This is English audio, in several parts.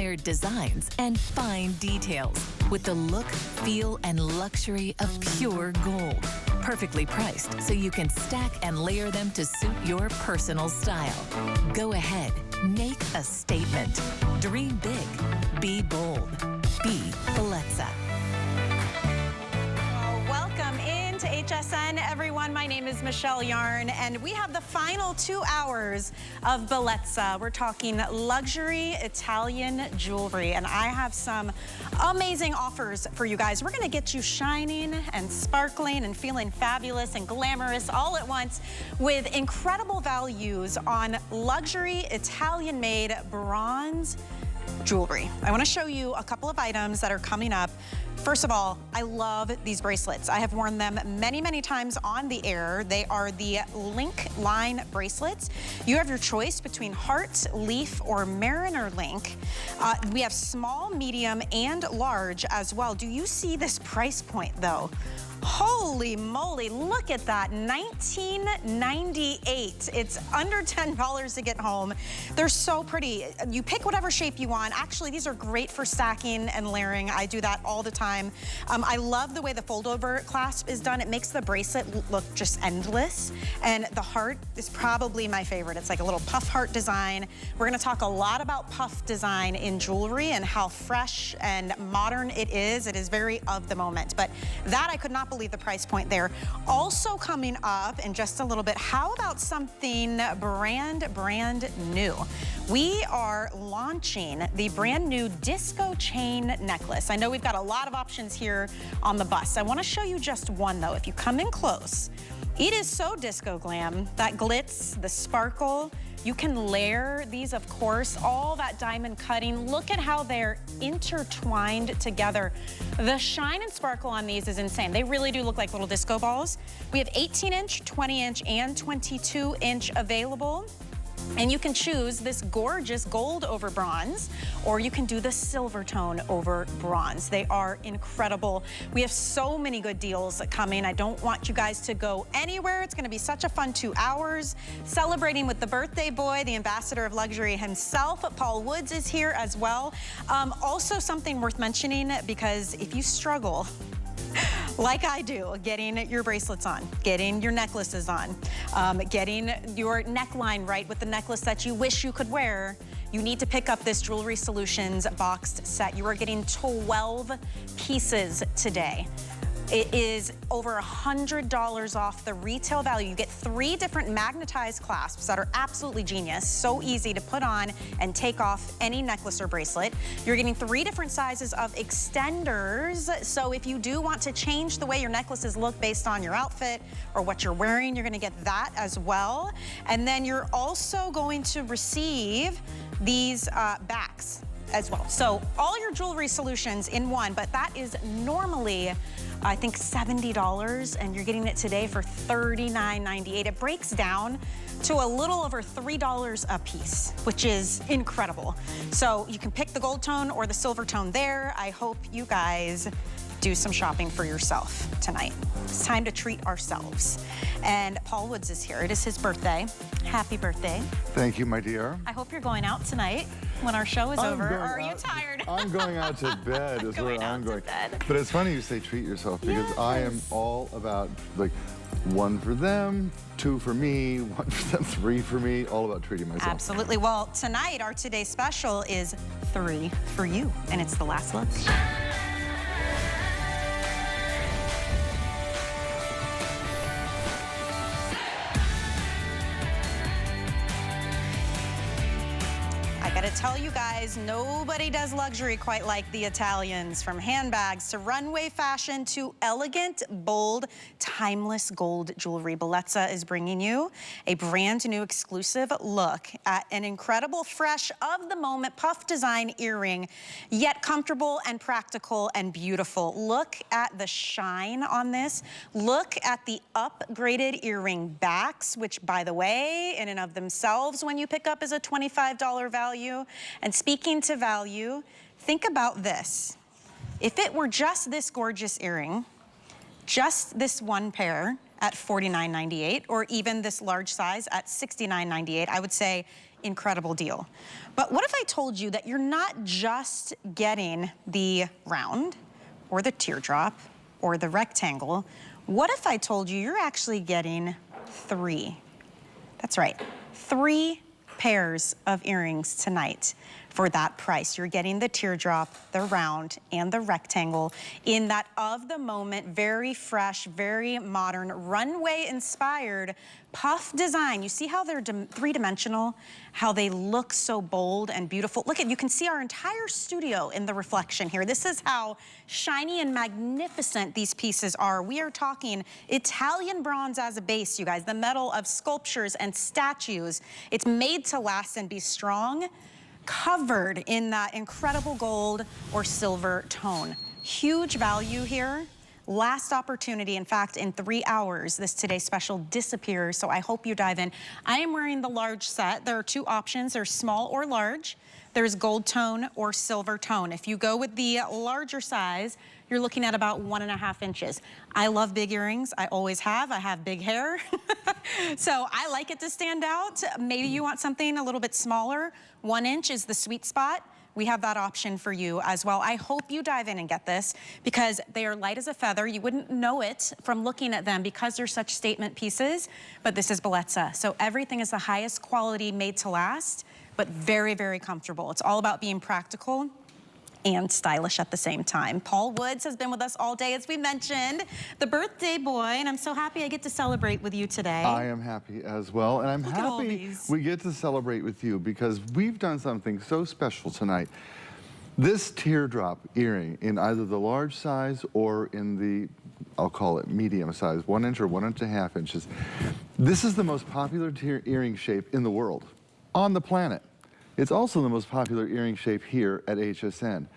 Bellezza-inspired designs and fine details with the look, feel, and luxury of pure gold. Perfectly priced so you can stack and layer them to suit your personal style. Go ahead, make a statement. Dream big, be bold, be Bletza. Welcome into HSN, everyone. My name is Michelle Yarn, and we have the final 2 hours of Bellezza. We're talking luxury Italian jewelry, and I have some amazing offers for you guys. We're gonna get you shining and sparkling and feeling fabulous and glamorous all at once with incredible values on luxury Italian-made bronze jewelry. I want to show you a couple of items that are coming up. First of all, I love these bracelets. I have worn them many, many times on the air. They are the link line bracelets. You have your choice between heart, leaf, or mariner link. We have small, medium, and large as well. Do you see this price point though? Holy moly, look at that, $19.98. It's under $10 to get home. They're so pretty. You pick whatever shape you want. Actually, these are great for stacking and layering. I do that all the time. I love the way the fold-over clasp is done. It makes the bracelet look just endless. And the heart is probably my favorite. It's like a little puff heart design. We're gonna talk a lot about puff design in jewelry and how fresh and modern it is. It is very of the moment. But that I could not believe the price point there. Also coming up in just a little bit, how about something brand new? We are launching the brand new disco chain necklace. I know we've got a lot of options here on the bus. I want to show you just one though. If you come in close, it is so disco glam. That glitz, the sparkle. You can layer these, of course, all that diamond cutting. Look at how they're intertwined together. The shine and sparkle on these is insane. They really do look like little disco balls. We have 18-inch, 20-inch, and 22-inch available. And you can choose this gorgeous gold over bronze, or you can do the silver tone over bronze. They are incredible. We have so many good deals coming. I don't want you guys to go anywhere. It's gonna be such a fun 2 hours. Celebrating with the birthday boy, the ambassador of luxury himself, Paul Woods is here as well. Also something worth mentioning, because if you struggle, like I do, getting your bracelets on, getting your necklaces on, getting your neckline right with the necklace that you wish you could wear, you need to pick up this Jewelry Solutions boxed set. You are getting 12 pieces today. It is over $100 off the retail value. You get 3 different magnetized clasps that are absolutely genius. So easy to put on and take off any necklace or bracelet. You're getting 3 different sizes of extenders. So if you do want to change the way your necklaces look based on your outfit or what you're wearing, you're gonna get that as well. And then you're also going to receive these backs as well. So all your Jewelry Solutions in one, but that is normally, I think, $70, and you're getting it today for $39.98. It breaks down to a little over $3 a piece, which is incredible. So you can pick the gold tone or the silver tone there. I hope you guys do some shopping for yourself tonight. It's time to treat ourselves. And Paul Woods is here. It is his birthday. Happy birthday. Thank you, my dear. I hope you're going out tonight when our show is over. Or are you tired? I'm going out to bed is where I'm going. But it's funny you say treat yourself, because yes. I am all about, like, 1 for them, 2 for me, 1 for them, 3 for me, all about treating myself. Absolutely. Well, tonight, our today's special is 3 for you, and it's the last look. Gotta tell you guys, nobody does luxury quite like the Italians. From handbags to runway fashion to elegant, bold, timeless gold jewelry, Bellezza is bringing you a brand new exclusive look at an incredible, fresh, of the moment puff design earring, yet comfortable and practical and beautiful. Look at the shine on this. Look at the upgraded earring backs, which, by the way, in and of themselves, when you pick up, is a $25 value. And speaking to value, think about this. If it were just this gorgeous earring, just this one pair at $49.98, or even this large size at $69.98, I would say incredible deal. But what if I told you that you're not just getting the round or the teardrop or the rectangle? What if I told you you're actually getting 3? That's right, 3 pairs of earrings tonight for that price. You're getting the teardrop, the round, and the rectangle in that of the moment, very fresh, very modern, runway inspired puff design. You see how they're three-dimensional, how they look so bold and beautiful. Look at, you can see our entire studio in the reflection here. This is how shiny and magnificent these pieces are. We are talking Italian bronze as a base, you guys, the metal of sculptures and statues. It's made to last and be strong, covered in that incredible gold or silver tone. Huge value here. Last opportunity. In fact, in 3 hours, this Today Special disappears, so I hope you dive in. I am wearing the large set. There are 2 options. There's small or large. There's gold tone or silver tone. If you go with the larger size, you're looking at about 1.5 inches. I love big earrings. I always have. I have big hair. So I like it to stand out. Maybe you want something a little bit smaller. 1 inch is the sweet spot. We have that option for you as well. I hope you dive in and get this because they are light as a feather. You wouldn't know it from looking at them because they're such statement pieces, but this is Bellezza. So everything is the highest quality, made to last, but very, very comfortable. It's all about being practical and stylish at the same time. Paul Woods has been with us all day, as we mentioned, the birthday boy, and I'm so happy I get to celebrate with you today. I am happy as well, and I'm happy we get to celebrate with you because we've done something so special tonight. This teardrop earring in either the large size or in the, I'll call it medium size, 1 inch or 1.5 inches. This is the most popular earring shape in the world, on the planet. It's also the most popular earring shape here at HSN.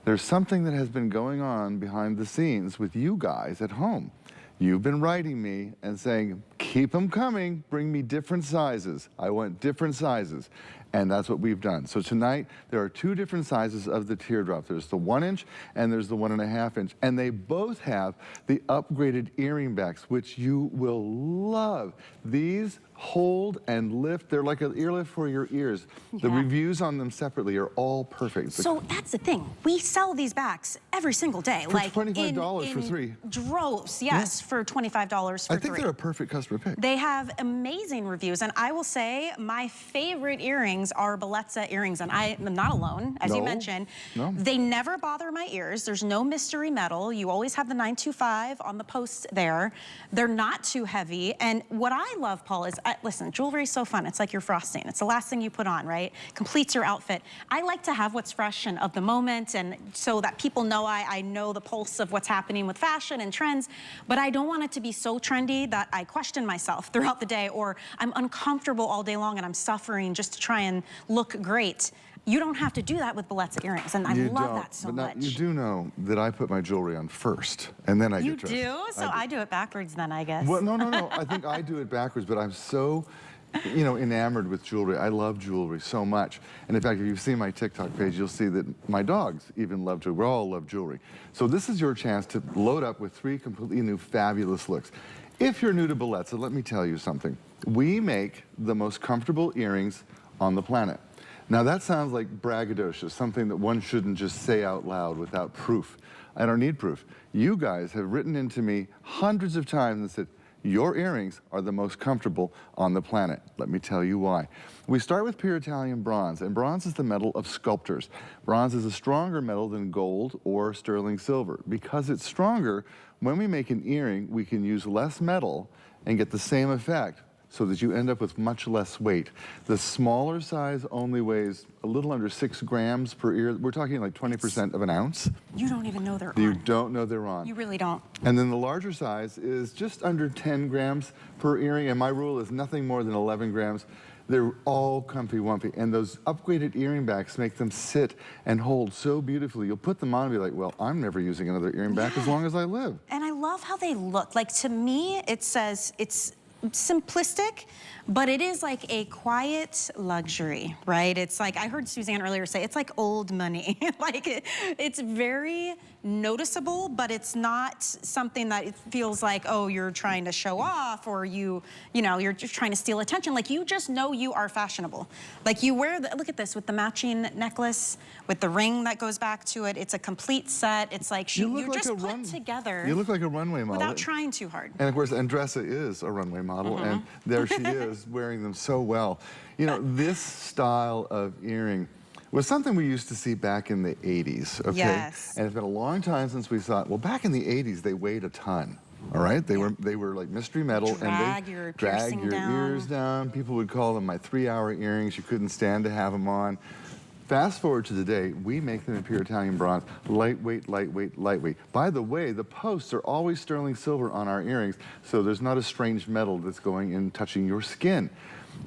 There's something that has been going on behind the scenes with you guys at home. You've been writing me and saying, keep them coming, bring me different sizes. I want different sizes. And that's what we've done. So tonight, there are 2 different sizes of the teardrop. There's the 1 inch and there's the 1.5 inch. And they both have the upgraded earring backs, which you will love. These hold and lift. They're like an ear lift for your ears. Yeah. The reviews on them separately are all perfect. So that's the thing. We sell these backs every single day. For like $25 for 3. Droves, yes, yeah. For $25 for 3. I think they're a perfect customer pick. They have amazing reviews. And I will say my favorite earrings are Bletza earrings. And I am not alone, as you mentioned. No. They never bother my ears. There's no mystery metal. You always have the 925 on the post there. They're not too heavy. And what I love, Paul, is listen, jewelry is so fun. It's like your frosting. It's the last thing you put on, right? Completes your outfit. I like to have what's fresh and of the moment, and so that people know I know the pulse of what's happening with fashion and trends, but I don't want it to be so trendy that I question myself throughout the day, or I'm uncomfortable all day long and I'm suffering just to try and look great. You don't have to do that with Bellezza earrings, and I love that so much. You do know that I put my jewelry on first, and then I get dressed. You do? So I do it backwards then, I guess. Well, no. I think I do it backwards, but I'm so, enamored with jewelry. I love jewelry so much. And in fact, if you've seen my TikTok page, you'll see that my dogs even love jewelry. We all love jewelry. So this is your chance to load up with 3 completely new fabulous looks. If you're new to Bellezza, let me tell you something. We make the most comfortable earrings on the planet. Now that sounds like braggadocious, something that one shouldn't just say out loud without proof. I don't need proof. You guys have written into me hundreds of times and said, your earrings are the most comfortable on the planet. Let me tell you why. We start with pure Italian bronze, and bronze is the metal of sculptors. Bronze is a stronger metal than gold or sterling silver. Because it's stronger, when we make an earring, we can use less metal and get the same effect, so that you end up with much less weight. The smaller size only weighs a little under 6 grams per ear. We're talking like 20% of an ounce. You don't even know they're on. You don't know they're on. You really don't. And then the larger size is just under 10 grams per earring, and my rule is nothing more than 11 grams. They're all comfy wumpy, and those upgraded earring backs make them sit and hold so beautifully. You'll put them on and be like, well, I'm never using another earring back as long as I live. And I love how they look. Like, to me, it says it's simplistic, but it is like a quiet luxury, right? It's like, I heard Suzanne earlier say, it's like old money. Like it's very noticeable, but it's not something that it feels like, oh, you're trying to show off, or you know, you're just trying to steal attention. Like, you just know you are fashionable. Like, you wear the, look at this, with the matching necklace, with the ring that goes back to it. It's a complete set. It's like, you're just put together. You look like a runway model. Without trying too hard. And of course, Andressa is a runway model, and there she is, wearing them so well. You know, this style of earring was something we used to see back in the 80s, okay? Yes. And it's been a long time since we saw it. Well, back in the 80s, they weighed a ton. All right, they were like mystery metal, and they drag your ears down. People would call them my 3-hour earrings. You couldn't stand to have them on. Fast forward to today, we make them in pure Italian bronze, lightweight, lightweight, lightweight. By the way, the posts are always sterling silver on our earrings, so there's not a strange metal that's going in touching your skin.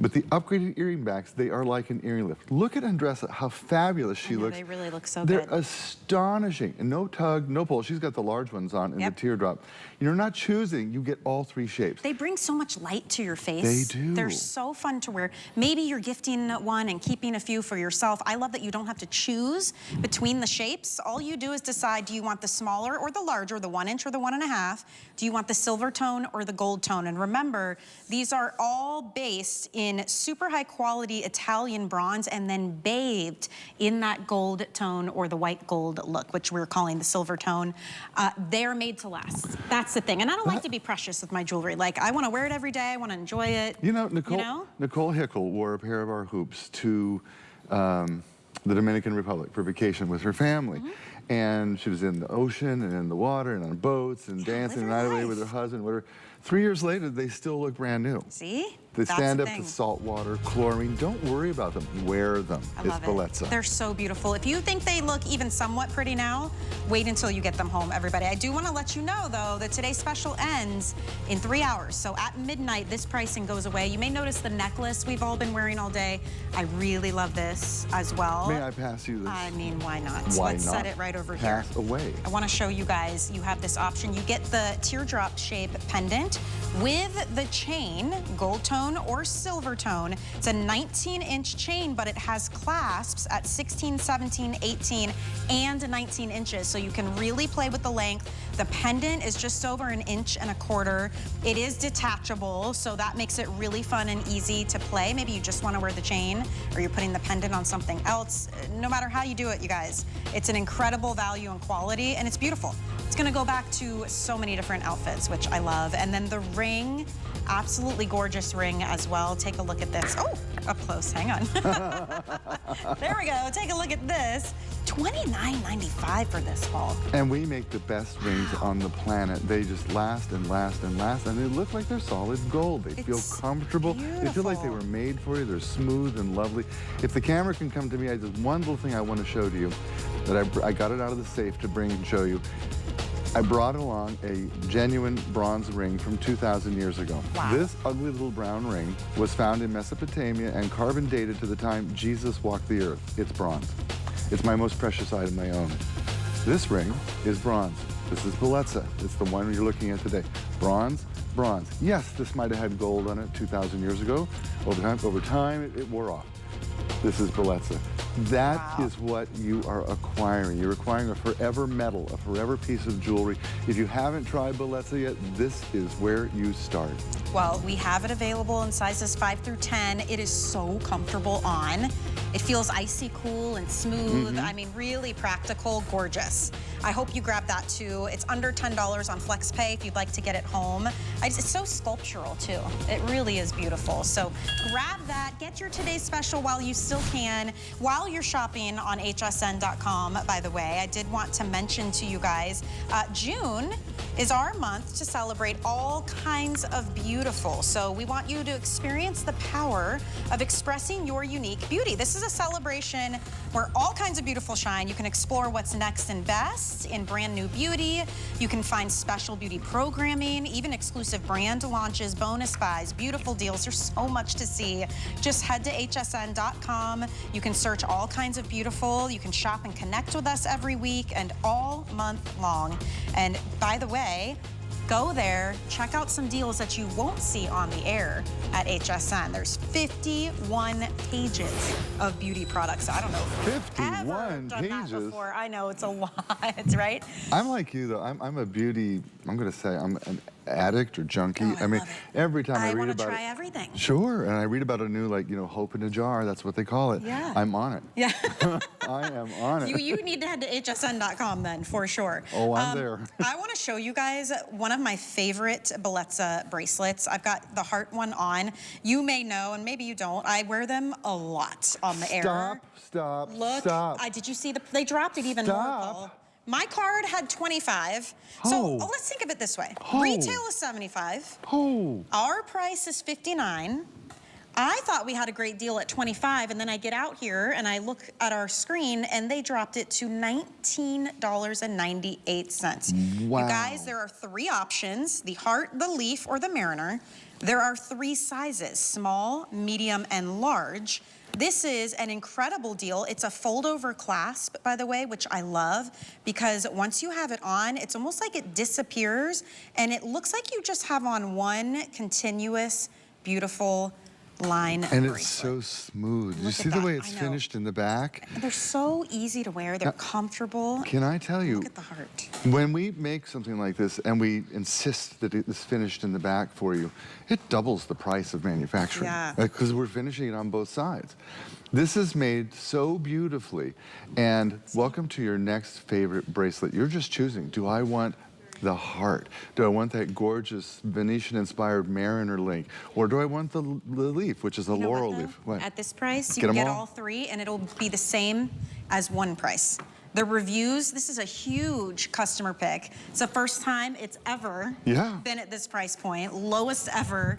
But the upgraded earring backs, they are like an earring lift. Look at Andressa, how fabulous she looks. They really look so They're good. astonishing. And no tug, no pull. She's got the large ones on in the teardrop. You're not choosing, you get all 3 shapes. They bring so much light to your face. They do. They're so fun to wear. Maybe you're gifting one and keeping a few for yourself. I love that you don't have to choose between the shapes. All you do is decide, do you want the smaller or the larger, the 1 inch or the 1.5? Do you want the silver tone or the gold tone? And remember, these are all based in super high quality Italian bronze and then bathed in that gold tone or the white gold look, which we're calling the silver tone. They're made to last. That's the thing. And I don't like to be precious with my jewelry. Like, I want to wear it every day. I want to enjoy it. You know, Nicole Hickel wore a pair of our hoops to the Dominican Republic for vacation with her family. And she was in the ocean and in the water and on boats and dancing the night away with her husband, whatever. 3 years later, they still look brand new. See? They stand up to salt water, chlorine. Don't worry about them. Wear them. It's Bellezza. They're so beautiful. If you think they look even somewhat pretty now, wait until you get them home, everybody. I do want to let you know, though, that today's special ends in 3 hours. So at midnight, this pricing goes away. You may notice the necklace we've all been wearing all day. I really love this as well. May I pass you this? I mean, why not? Why Let's not? set it right over here. Pass away. I want to show you guys, you have this option. You get the teardrop shape pendant with the chain, gold tone or silver tone. It's a 19-inch chain, but it has clasps at 16, 17, 18, and 19 inches, so you can really play with the length. The pendant is just over 1.25 inches. It is detachable, so that makes it really fun and easy to play. Maybe you just want to wear the chain, or you're putting the pendant on something else. No matter how you do it, you guys, it's an incredible value and quality, and it's beautiful. It's gonna go back to so many different outfits, which I love. And then the ring, absolutely gorgeous ring as well. Take a look at this. Oh, up close, hang on. There we go, take a look at this. $29.95 for this fall. And we make the best rings on the planet. They just last and last and last, and they look like they're solid gold. They feel comfortable. Beautiful. They feel like they were made for you. They're smooth and lovely. If the camera can come to me, I just one little thing I want to show to you, that I got it out of the safe to bring and show you. I brought along a genuine bronze ring from 2,000 years ago. Wow. This ugly little brown ring was found in Mesopotamia and carbon dated to the time Jesus walked the earth. It's bronze. It's my most precious item I own. This ring is bronze. This is Bellezza. It's the one you're looking at today. Bronze, bronze. Yes, this might have had gold on it 2,000 years ago. Over time, it wore off. This is Bellezza. That is what you are acquiring. You're acquiring a forever metal, a forever piece of jewelry. If you haven't tried Bellezza yet, this is where you start. Well, we have it available in sizes 5 through 10. It is so comfortable on. It feels icy cool and smooth. I mean, really practical, gorgeous. I hope you grab that too. It's under $10 on FlexPay if you'd like to get it home. It's so sculptural too. It really is beautiful. So grab that, get your today's special while you still can. While you're shopping on hsn.com, by the way, I did want to mention to you guys, June is our month to celebrate all kinds of beautiful. So we want you to experience the power of expressing your unique beauty. This is a celebration where all kinds of beautiful shine. You can explore what's next and best in brand new beauty. You can find special beauty programming, even exclusive brand launches, bonus buys, beautiful deals. There's so much to see. Just head to hsn.com. You can search all kinds of beautiful. You can shop and connect with us every week and all month long. And by the way, Go there, check out some deals that you won't see on the air at HSN. There's 51 pages of beauty products. I don't know if you've 51 done pages? that before. I know, it's a lot, right? I'm like you, though. I'm a beauty, I'm going to say, I'm an addict or junkie. Oh, I mean, love it. every time I read want about to try it. everything. Sure, and I read about a new, like, you know, hope in a jar, that's what they call it. Yeah. I'm on it. Yeah. I am on it. You need to head to hsn.com then, for sure. Oh, I'm there. I want to show you guys one of my favorite Bellezza bracelets. I've got the heart one on. You may know, and maybe you don't, I wear them a lot on the air. Stop. Look, Stop. did you see they dropped it even more, Paul. My card had 25. So let's think of it this way. Retail is 75. Our price is 59. I thought we had a great deal at 25, and then I get out here and I look at our screen and they dropped it to $19.98. Wow. You guys, there are 3 options: the heart, the leaf, or the mariner. There are 3 sizes: small, medium, and large. This is an incredible deal. It's a fold-over clasp, by the way, which I love, because once you have it on, it's almost like it disappears, and it looks like you just have on one continuous, beautiful line And bracelet. it's so smooth. You Look see at the that. way it's I know. finished in the back? They're so easy to wear. They're comfortable. Can I tell you, Look at the heart. when we make something like this and we insist that it's finished in the back for you, it doubles the price of manufacturing. Yeah. Because we're finishing it on both sides. This is made so beautifully. And welcome to your next favorite bracelet. You're just choosing, do I want the heart? Do I want that gorgeous Venetian-inspired mariner link? Or do I want the leaf, which is a laurel leaf? What? At this price, you Get can 'em get all? all 3, and it'll be the same as one price. The reviews, this is a huge customer pick. It's the first time it's ever been at this price point, lowest ever.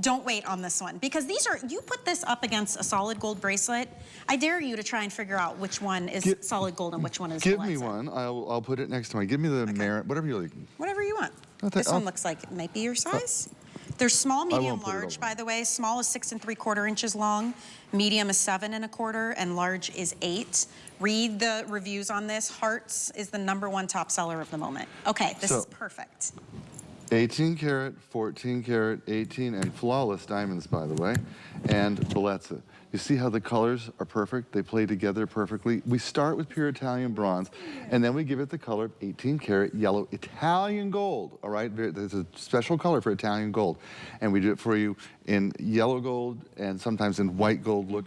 Don't wait on this one, because these are, you put this up against a solid gold bracelet, I dare you to try and figure out which one is solid gold and which one is Give me Bletza. one. I'll put it next to mine. Give me the merit, whatever you like. Whatever you want. Okay, This one looks like it might be your size. There's small, medium, put it large, over. by the way. Small is 6 3/4 inches long. Medium is 7 1/4, and large is 8. Read the reviews on this. Hearts is the #1 top seller of the moment. Okay, this is perfect. 18 karat, 14 karat, 18, and flawless diamonds, by the way, and Bellezza. You see how the colors are perfect? They play together perfectly. We start with pure Italian bronze, and then we give it the color of 18 karat yellow Italian gold, all right? There's a special color for Italian gold, and we do it for you in yellow gold and sometimes in white gold. Look,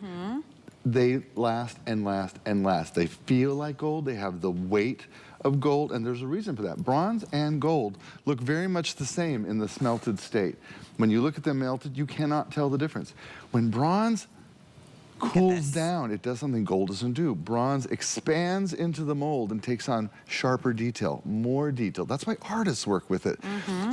they last and last and last. They feel like gold. They have the weight of gold, and there's a reason for that. Bronze and gold look very much the same in the smelted state. When you look at them melted, you cannot tell the difference. When bronze cools down, it does something gold doesn't do. Bronze expands into the mold and takes on sharper detail, more detail. That's why artists work with it.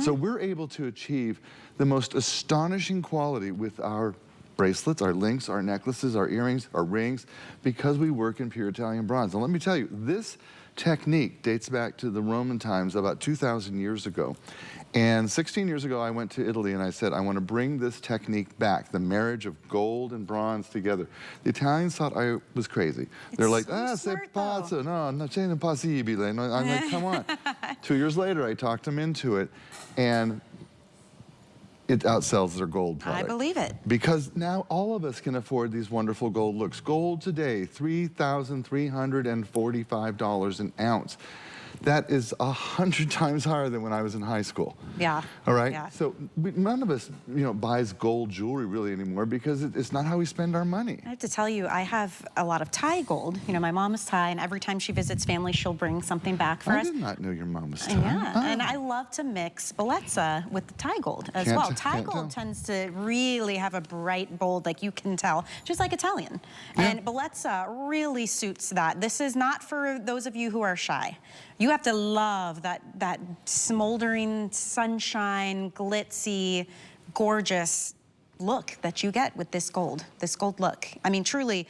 So we're able to achieve the most astonishing quality with our bracelets, our links, our necklaces, our earrings, our rings, because we work in pure Italian bronze. And let me tell you, this technique dates back to the Roman times, about 2,000 years ago. And 16 years ago, I went to Italy and I said, I want to bring this technique back, the marriage of gold and bronze together. The Italians thought I was crazy. They're like, c'est pazzo, no, non c'è impossibile. And I'm like, come on. 2 years later, I talked them into it, and it outsells their gold product. I believe it. Because now all of us can afford these wonderful gold looks. Gold today, $3,345 an ounce. That is 100 times higher than when I was in high school. Yeah. All right? Yeah. So none of us, buys gold jewelry really anymore, because it's not how we spend our money. I have to tell you, I have a lot of Thai gold. My mom is Thai, and every time she visits family, she'll bring something back for us. I did not know your mom was Thai. Yeah, and I love to mix Bellezza with the Thai gold as well. Thai gold tends to really have a bright, bold, like you can tell, just like Italian. And Bellezza really suits that. This is not for those of you who are shy. You have to love that smoldering, sunshine, glitzy, gorgeous look that you get with this gold look. I mean, truly,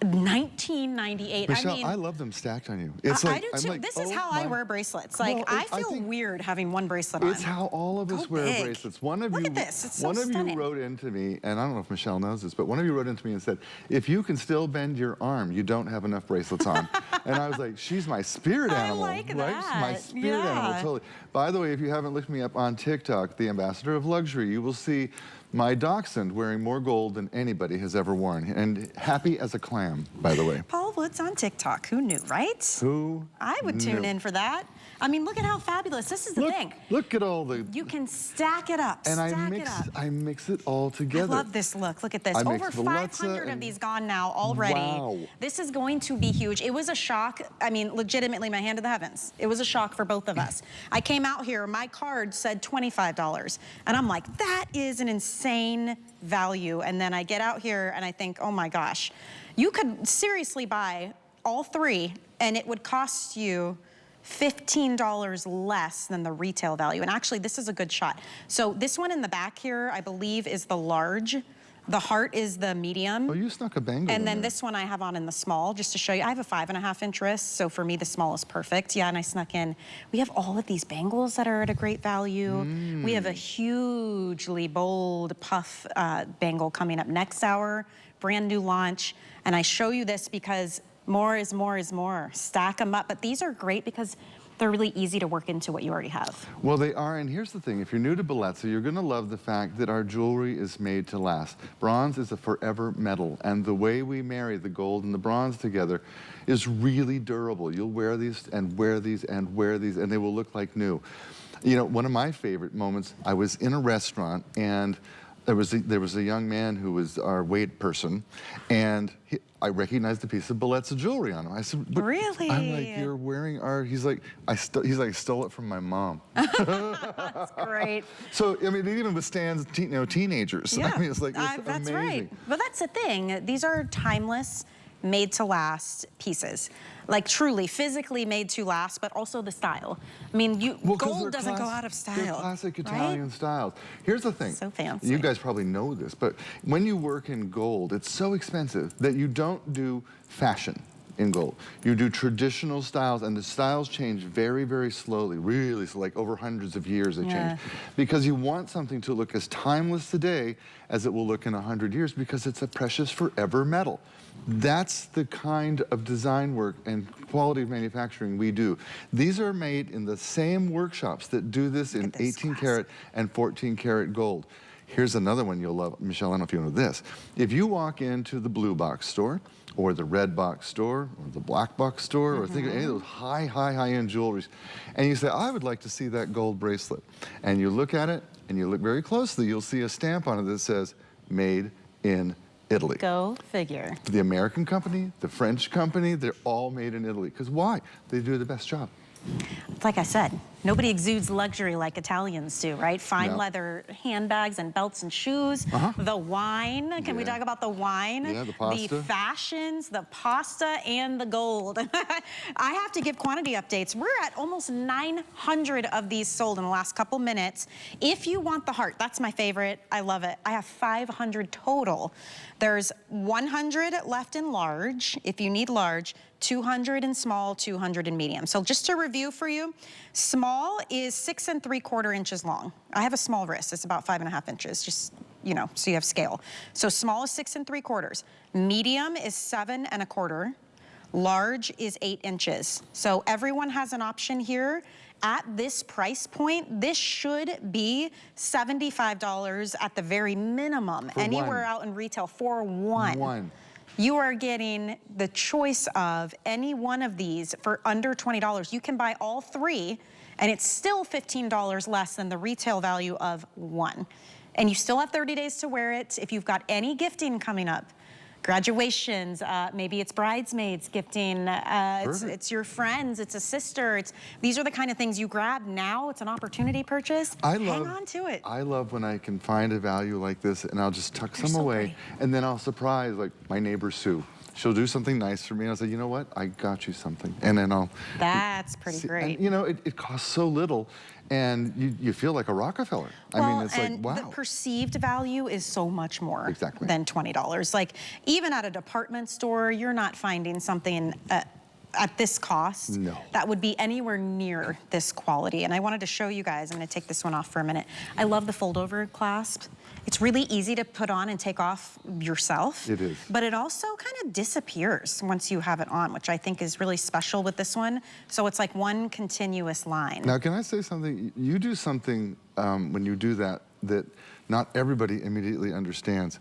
1998. Michelle, I love them stacked on you. It's I like, do too. like, This is how I wear bracelets. Like, I feel weird having one bracelet on. It's how all of us wear bracelets. Look at this. It's so stunning. You wrote into me, and I don't know if Michelle knows this, but one of you wrote into me and said, if you can still bend your arm, you don't have enough bracelets on. And I was like, she's my spirit animal. I like right? that. My spirit animal, totally. By the way, if you haven't looked me up on TikTok, the ambassador of luxury, you will see my dachshund wearing more gold than anybody has ever worn. And happy as a clam, by the way. Paul Wood's on TikTok. Who knew, right? Who I would tune in for that. I mean, look at how fabulous. This is the thing. Look at all the... You can stack it up, and I mix it all together. I love this look. Look at this. Over 500 of these gone now already. Wow. This is going to be huge. It was a shock. I mean, legitimately, my hand to the heavens. It was a shock for both of us. I came out here, my card said $25. And I'm like, that is an insane value. And then I get out here and I think, oh my gosh, you could seriously buy all three and it would cost you $15 less than the retail value. And actually, this is a good shot. So this one in the back here, I believe, is the large. The heart is the medium. Oh, you snuck a bangle. And then this one I have on in the small, just to show you. I have a 5.5-inch wrist, so for me, the small is perfect. Yeah, and I snuck in. We have all of these bangles that are at a great value. We have a hugely bold puff bangle coming up next hour, brand new launch. And I show you this because more is more is more. Stack them up. But these are great because they're really easy to work into what you already have. Well, they are, and here's the thing. If you're new to Bellezza, you're gonna love the fact that our jewelry is made to last. Bronze is a forever metal, and the way we marry the gold and the bronze together is really durable. You'll wear these and wear these and wear these, and they will look like new. You know, one of my favorite moments, I was in a restaurant, and there was a young man who was our wait person, and I recognized a piece of Bellezza jewelry on him. I said, but really? I'm like, you're wearing our, he's like, I stole it from my mom. That's great. So, I mean, it even withstands teenagers. Yeah, I mean, it's like, it's that's amazing. right. But that's the thing. These are timeless, made to last pieces. Like truly, physically made to last, but also the style. I mean, gold doesn't go out of style. They're classic Italian styles. Here's the thing. So fancy. You guys probably know this, but when you work in gold, it's so expensive that you don't do fashion in gold. You do traditional styles, and the styles change very, very slowly, really, so like over hundreds of years they change. Because you want something to look as timeless today as it will look in 100 years, because it's a precious forever metal. That's the kind of design work and quality of manufacturing we do. These are made in the same workshops that do this in 18 karat and 14 karat gold. Here's another one you'll love. Michelle, I don't know if you know this. If you walk into the blue box store, or the red box store, or the black box store, or think of any of those high-end jewelries, and you say, I would like to see that gold bracelet. And you look at it, and you look very closely, you'll see a stamp on it that says, made in Italy. Go figure. The American company, the French company, they're all made in Italy. Because why? They do the best job. Like I said, nobody exudes luxury like Italians do, right? Fine leather handbags and belts and shoes. The wine. Can we talk about the wine? Yeah, the pasta. The fashions, the pasta, and the gold. I have to give quantity updates. We're at almost 900 of these sold in the last couple minutes. If you want the heart, that's my favorite. I love it. I have 500 total. There's 100 left in large, if you need large, 200 in small, 200 in medium. So just to review for you, small is 6 3/4 inches long. I have a small wrist, it's about 5.5 inches, just, you know, so you have scale. So small is 6 3/4. Medium is 7 1/4. Large is 8 inches. So everyone has an option here. At this price point, this should be $75 at the very minimum. Anywhere out in retail for one. You are getting the choice of any one of these for under $20. You can buy all three, and it's still $15 less than the retail value of one. And you still have 30 days to wear it. If you've got any gifting coming up, graduations, maybe it's bridesmaids gifting, it's your friends, it's a sister, these are the kind of things you grab now. It's an opportunity purchase. Hang on to it. I love when I can find a value like this and I'll just tuck some away, and then I'll surprise, like my neighbor Sue. She'll do something nice for me, and I'll say, you know what, I got you something. And then I'll... That's pretty great. And, you know, it costs so little, and you feel like a Rockefeller. Well, I mean, it's and like, wow. The perceived value is so much more than $20. Like, even at a department store, you're not finding something at this cost, no, that would be anywhere near this quality. And I wanted to show you guys, I'm gonna take this one off for a minute. I love the fold over clasp. It's really easy to put on and take off yourself. It is. But it also kind of disappears once you have it on, which I think is really special with this one. So it's like one continuous line. Now, can I say something? You do something when you do that that not everybody immediately understands.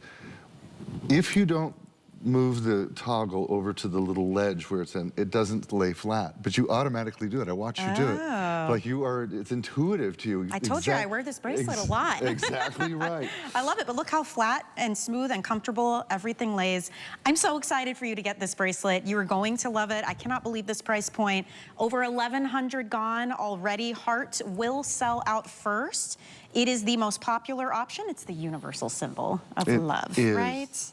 If you don't move the toggle over to the little ledge where it's in, it doesn't lay flat, but you automatically do it. I watch you do it. Like you are, it's intuitive to you. I told you I wear this bracelet a lot. Exactly right. I love it, but look how flat and smooth and comfortable everything lays. I'm so excited for you to get this bracelet. You are going to love it. I cannot believe this price point. Over 1,100 gone already. Heart will sell out first. It is the most popular option. It's the universal symbol of love, right?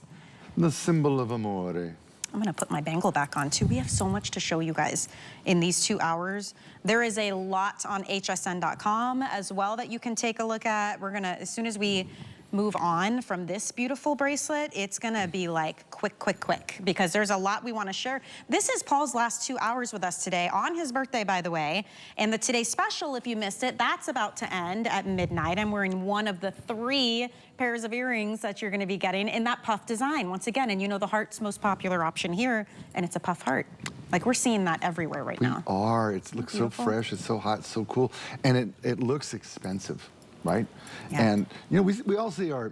The symbol of amore. I'm gonna put my bangle back on too. We have so much to show you guys in these 2 hours. There is a lot on hsn.com as well that you can take a look at. We're gonna, as soon as we move on from this beautiful bracelet, it's gonna be like quick, quick, quick, because there's a lot we wanna share. This is Paul's last 2 hours with us today, on his birthday, by the way. And the Today Special, if you missed it, that's about to end at midnight. I'm wearing one of the 3 pairs of earrings that you're gonna be getting in that puff design, once again. And you know the heart's most popular option here, and it's a puff heart. Like we're seeing that everywhere right now. We are, it looks so fresh, it's so hot, it's so cool. And it looks expensive. Right? Yeah. And you know, we all see our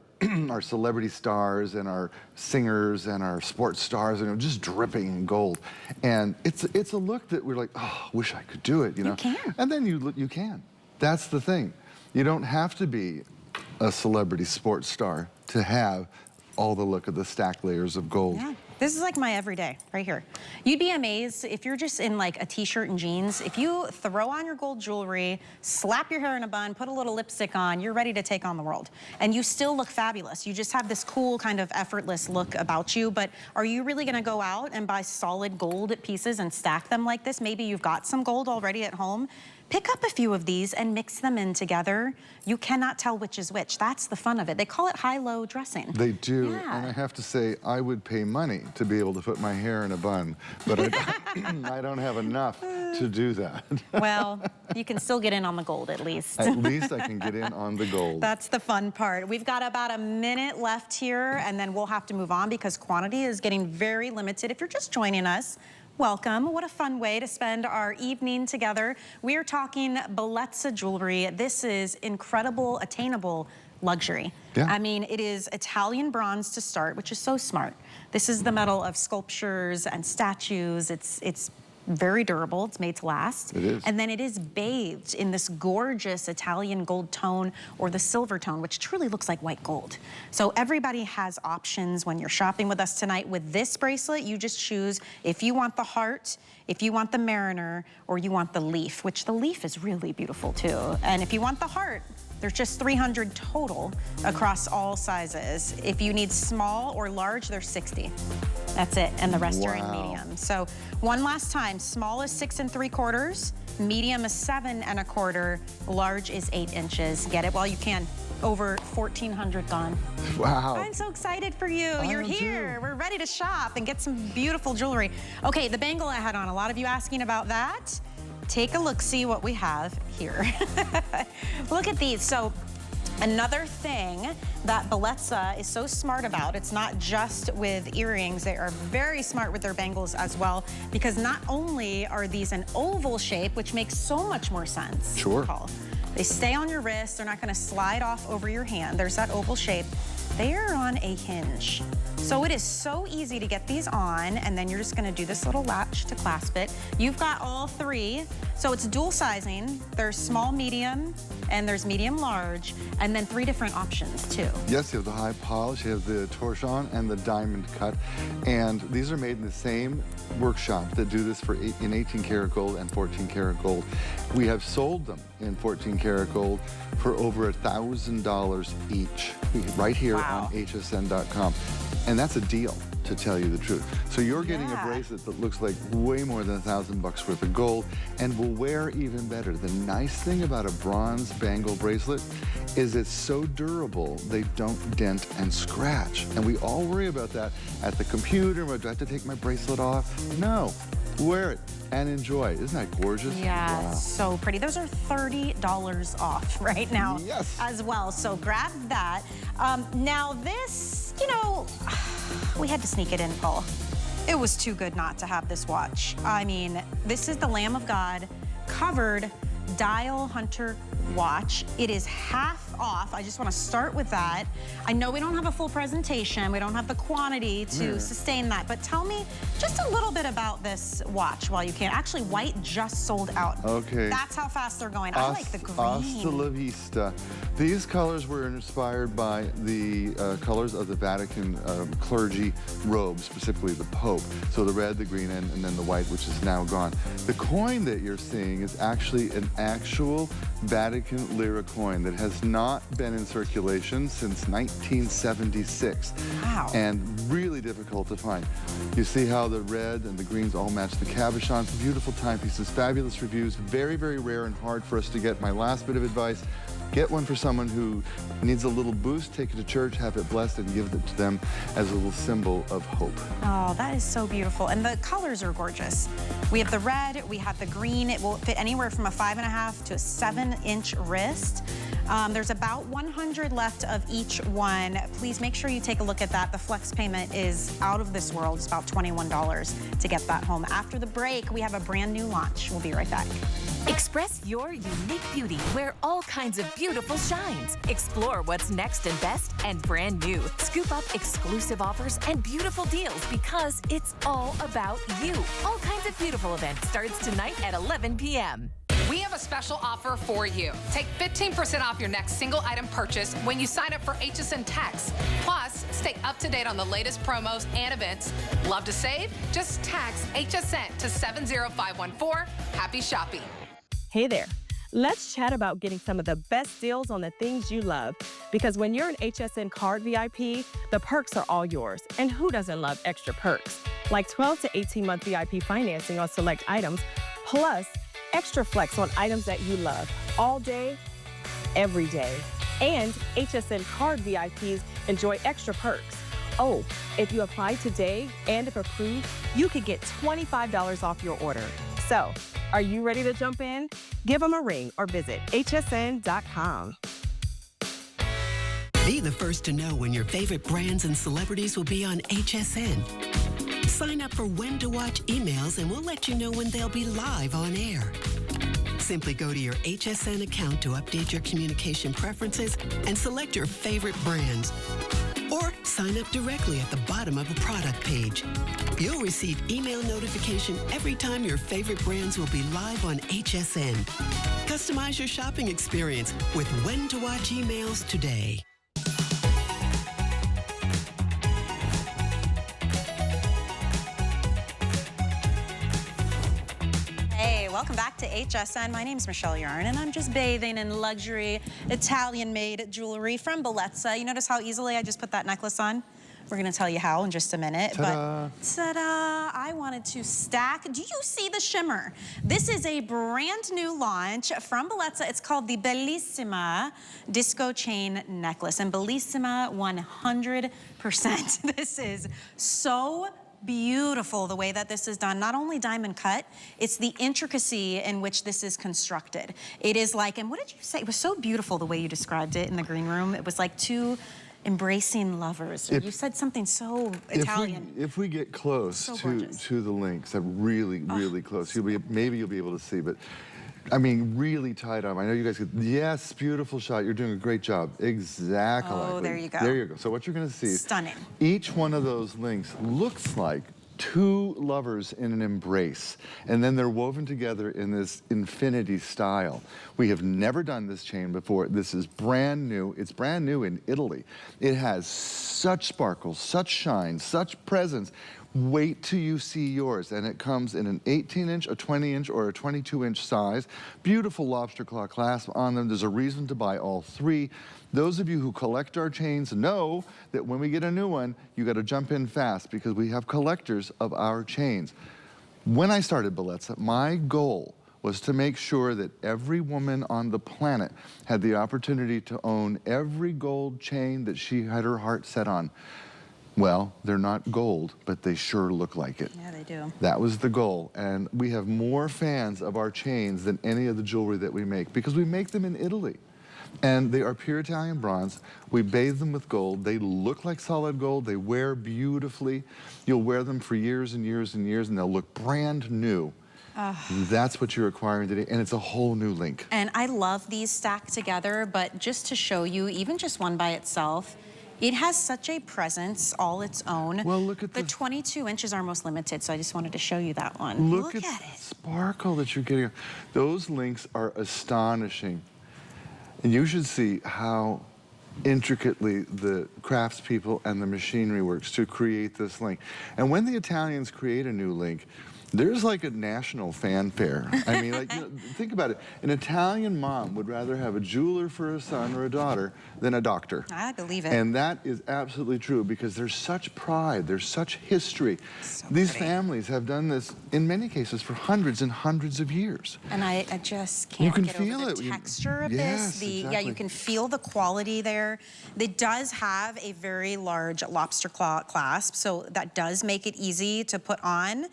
our celebrity stars and our singers and our sports stars, you know, just dripping in gold. And it's a look that we're like, oh, wish I could do it, you know. You can. And then you can. That's the thing. You don't have to be a celebrity sports star to have all the look of the stacked layers of gold. Yeah. This is like my everyday, right here. You'd be amazed if you're just in like a t-shirt and jeans, if you throw on your gold jewelry, slap your hair in a bun, put a little lipstick on, you're ready to take on the world. And you still look fabulous. You just have this cool kind of effortless look about you. But are you really gonna go out and buy solid gold pieces and stack them like this? Maybe you've got some gold already at home. Pick up a few of these and mix them in together. You cannot tell which is which. That's the fun of it. They call it high-low dressing. They do, yeah. And I have to say, I would pay money to be able to put my hair in a bun, but I don't have enough to do that. Well, you can still get in on the gold at least. At least I can get in on the gold. That's the fun part. We've got about a minute left here, and then we'll have to move on because quantity is getting very limited. If you're just joining us, welcome. What a fun way to spend our evening together. We are talking Bellezza jewelry. This is incredible, attainable luxury. Yeah. I mean, it is Italian bronze to start, which is so smart. This is the metal of sculptures and statues. It's very durable, it's made to last. It is. And then it is bathed in this gorgeous Italian gold tone or the silver tone, which truly looks like white gold. So everybody has options when you're shopping with us tonight. With this bracelet, you just choose if you want the heart, if you want the mariner, or you want the leaf, which the leaf is really beautiful too. And if you want the heart, there's just 300 total across all sizes. If you need small or large, there's 60. That's it, and the rest are in medium. So one last time, small is 6 3/4, medium is 7 1/4, large is 8 inches. Get it while you can. Over 1,400 gone. Wow. I'm so excited for you. You're here. Too. We're ready to shop and get some beautiful jewelry. Okay, the bangle I had on, a lot of you asking about that. Take a look, see what we have here. Look at these. So another thing that Bletza is so smart about, it's not just with earrings, they are very smart with their bangles as well, because not only are these an oval shape, which makes so much more sense. Sure. Paul. They stay on your wrist, they're not gonna slide off over your hand. There's that oval shape. They are on a hinge. So it is so easy to get these on, and then you're just gonna do this little latch to clasp it. You've got all 3, so it's dual sizing. There's small, medium, and there's medium, large, and then 3 different options too. Yes, you have the high polish, you have the torchon, and the diamond cut. And these are made in the same workshop that do this in 18 karat gold and 14 karat gold. We have sold them in 14 karat gold for over $1,000 each, right here on hsn.com. And that's a deal, to tell you the truth. So you're getting a bracelet that looks like way more than $1,000 worth of gold and will wear even better. The nice thing about a bronze bangle bracelet is it's so durable, they don't dent and scratch. And we all worry about that at the computer. Do I have to take my bracelet off? No, wear it. and enjoy. Isn't that gorgeous? Yeah, Wow. so pretty. Those are $30 off right now as well. So grab that. Now this, you know, we had to sneak it in, Paul. It was too good not to have this watch. I mean, this is the Lamb of God covered dial hunter watch. It is half off. I just want to start with that. I know we don't have a full presentation. We don't have the quantity to sustain that, but tell me just a little bit about this watch while you can. Actually, white just sold out. Okay. That's how fast they're going. I like the green. Hasta la vista. These colors were inspired by the colors of the Vatican clergy robe, specifically the Pope. So the red, the green, and then the white, which is now gone. The coin that you're seeing is actually an actual Vatican lira coin that has not been in circulation since 1976. Wow. And really difficult to find. You see how the red and the greens all match the cabochons. Beautiful timepieces, fabulous reviews, very, very rare and hard for us to get. My last bit of advice, get one for someone who needs a little boost, take it to church, have it blessed, and give it to them as a little symbol of hope. Oh, that is so beautiful. And the colors are gorgeous. We have the red, we have the green. It will fit anywhere from a 5.5 to a 7-inch wrist. There's about 100 left of each one. Please make sure you take a look at that. The flex payment is out of this world. It's about $21 to get that home. After the break, we have a brand new launch. We'll be right back. Express your unique beauty where all kinds of beautiful shines. Explore what's next and best and brand new. Scoop up exclusive offers and beautiful deals because it's all about you. All kinds of beautiful events starts tonight at 11 p.m. We have a special offer for you. Take 15% off your next single item purchase when you sign up for HSN Text. Plus, stay up to date on the latest promos and events. Love to save? Just text HSN to 70514. Happy shopping. Hey there. Let's chat about getting some of the best deals on the things you love. Because when you're an HSN card VIP, the perks are all yours. And who doesn't love extra perks? Like 12 to 18-month VIP financing on select items, plus extra flex on items that you love all day, every day. And HSN card VIPs enjoy extra perks. Oh, if you apply today and if approved, you could get $25 off your order. So, are you ready to jump in? Give them a ring or visit hsn.com. Be the first to know when your favorite brands and celebrities will be on HSN. Sign up for When to Watch emails and we'll let you know when they'll be live on air. Simply go to your HSN account to update your communication preferences and select your favorite brands. Or sign up directly at the bottom of a product page. You'll receive email notification every time your favorite brands will be live on HSN. Customize your shopping experience with When to Watch emails today. Welcome back to HSN. My name's Michelle Yarn, and I'm just bathing in luxury Italian-made jewelry from Bellezza. You notice how easily I just put that necklace on? We're gonna tell you how in just a minute. Ta-da. But ta-da! I wanted to stack. Do you see the shimmer? This is a brand new launch from Bletza. It's called the Bellissima Disco Chain Necklace. And Bellissima 100%. This is so beautiful the way that this is done. Not only diamond cut, it's the intricacy in which this is constructed. It is like, and what did you say? It was so beautiful the way you described it in the green room. It was like two embracing lovers. You said something so Italian. If we get close So to the links, that really close, maybe you'll be able to see, but I mean, really tied up. I know you guys could, yes, beautiful shot. You're doing a great job. Exactly. Oh, there you go. There you go. So what you're gonna see, stunning. Each one of those links looks like two lovers in an embrace, and then they're woven together in this infinity style. We have never done this chain before. This is brand new. It's brand new in Italy. It has such sparkle, such shine, such presence. Wait till you see yours. And it comes in an 18-inch, a 20-inch, or a 22-inch size. Beautiful lobster claw clasp on them. There's a reason to buy all three. Those of you who collect our chains know that when we get a new one, you gotta jump in fast because we have collectors of our chains. When I started Bellezza, my goal was to make sure that every woman on the planet had the opportunity to own every gold chain that she had her heart set on. Well, they're not gold, but they sure look like it. Yeah, they do. That was the goal. And we have more fans of our chains than any of the jewelry that we make because we make them in Italy. And they are pure Italian bronze. We bathe them with gold. They look like solid gold. They wear beautifully. You'll wear them for years and years and years, and they'll look brand new. That's what you're acquiring today, and it's a whole new link. And I love these stacked together, but just to show you, even just one by itself, it has such a presence all its own. Well, look at the 22 inches are most limited, so I just wanted to show you that one. Look at the sparkle that you're getting. Those links are astonishing. And you should see how intricately the craftspeople and the machinery works to create this link. And when the Italians create a new link, there's like a national fanfare. I mean, like, you know, think about it. An Italian mom would rather have a jeweler for a son or a daughter than a doctor. I believe it. And that is absolutely true because there's such pride, there's such history. So These pretty. families have done this, in many cases, for hundreds and hundreds of years. And I just can't get feel over the it. texture of Yes, this. Yeah, exactly. you can feel the quality there. It does have a very large lobster claw clasp, so that does make it easy to put on.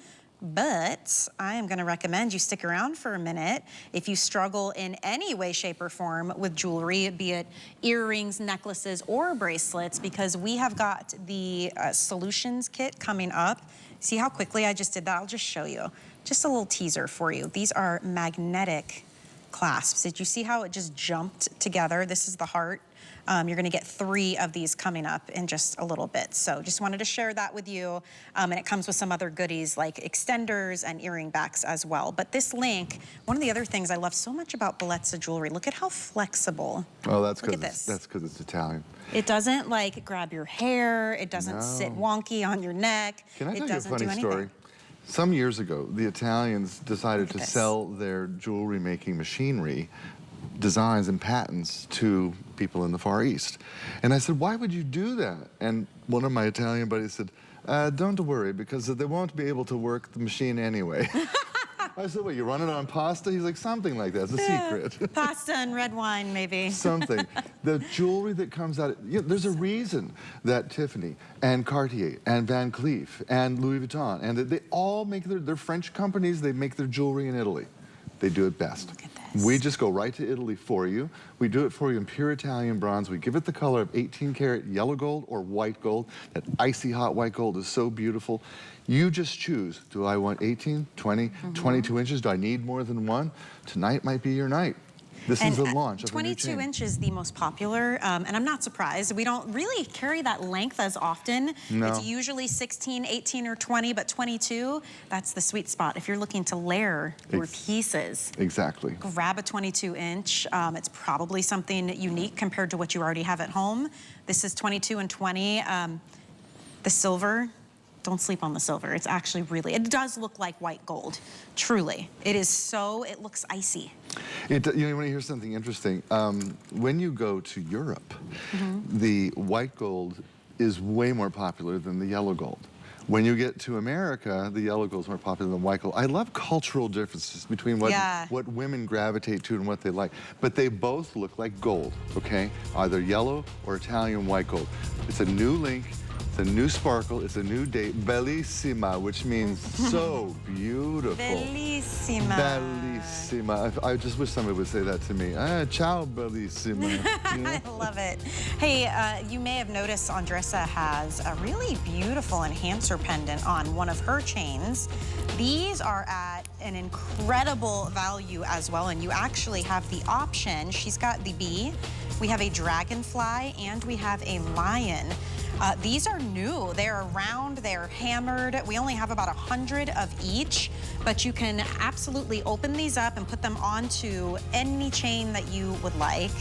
But I am gonna recommend you stick around for a minute if you struggle in any way, shape, or form with jewelry, be it earrings, necklaces, or bracelets, because we have got the solutions kit coming up. See how quickly I just did that? I'll just show you. Just a little teaser for you. These are magnetic clasps. Did you see how it just jumped together? This is the heart. You're gonna get 3 of these coming up in just a little bit. So just wanted to share that with you. And it comes with some other goodies like extenders and earring backs as well. But this link, one of the other things I love so much about Bellezza jewelry, look at how flexible. Oh, that's Look at because this. it's Italian. It doesn't like grab your hair. It doesn't sit wonky on your neck. Can I it tell you a doesn't funny do anything. story? Some years ago, the Italians decided Look at to this. sell their jewelry making machinery, designs and patents to people in the Far East. And I said, why would you do that? And one of my Italian buddies said, don't worry, because they won't be able to work the machine anyway. I said, what, you run it on pasta? He's like, something like that. It's a secret. Pasta and red wine, maybe. Something. The jewelry that comes out, there's a reason that Tiffany and Cartier and Van Cleef and Louis Vuitton, and they all make they're French companies, they make their jewelry in Italy. They do it best. Look at this. We just go right to Italy for you. We do it for you in pure Italian bronze. We give it the color of 18 karat yellow gold or white gold. That icy hot white gold is so beautiful. You just choose, do I want 18, 20, 22 inches? Do I need more than one? Tonight might be your night. This is the launch of a new 22 chain. inches, the most popular, and I'm not surprised. We don't really carry that length as often. No. It's usually 16, 18, or 20, but 22, that's the sweet spot. If you're looking to layer your pieces, Exactly. grab a 22 inch. It's probably something unique compared to what you already have at home. This is 22 and 20. The silver, don't sleep on the silver. It's actually really, it does look like white gold, truly. It is so, it looks icy. You know, when you hear something interesting, when you go to Europe, the white gold is way more popular than the yellow gold. When you get to America, the yellow gold is more popular than white gold. I love cultural differences between what women gravitate to and what they like, but they both look like gold, okay? Either yellow or Italian white gold. It's a new link. It's a new sparkle, it's a new date, Bellissima, which means so beautiful. Bellissima. Bellissima. I just wish somebody would say that to me. Ciao, Bellissima. You know? I love it. Hey, you may have noticed Andressa has a really beautiful enhancer pendant on one of her chains. These are at an incredible value as well, and you actually have the option. She's got the bee, we have a dragonfly, and we have a lion. These are new. They're round, they're hammered. We only have about 100 of each, but you can absolutely open these up and put them onto any chain that you would like.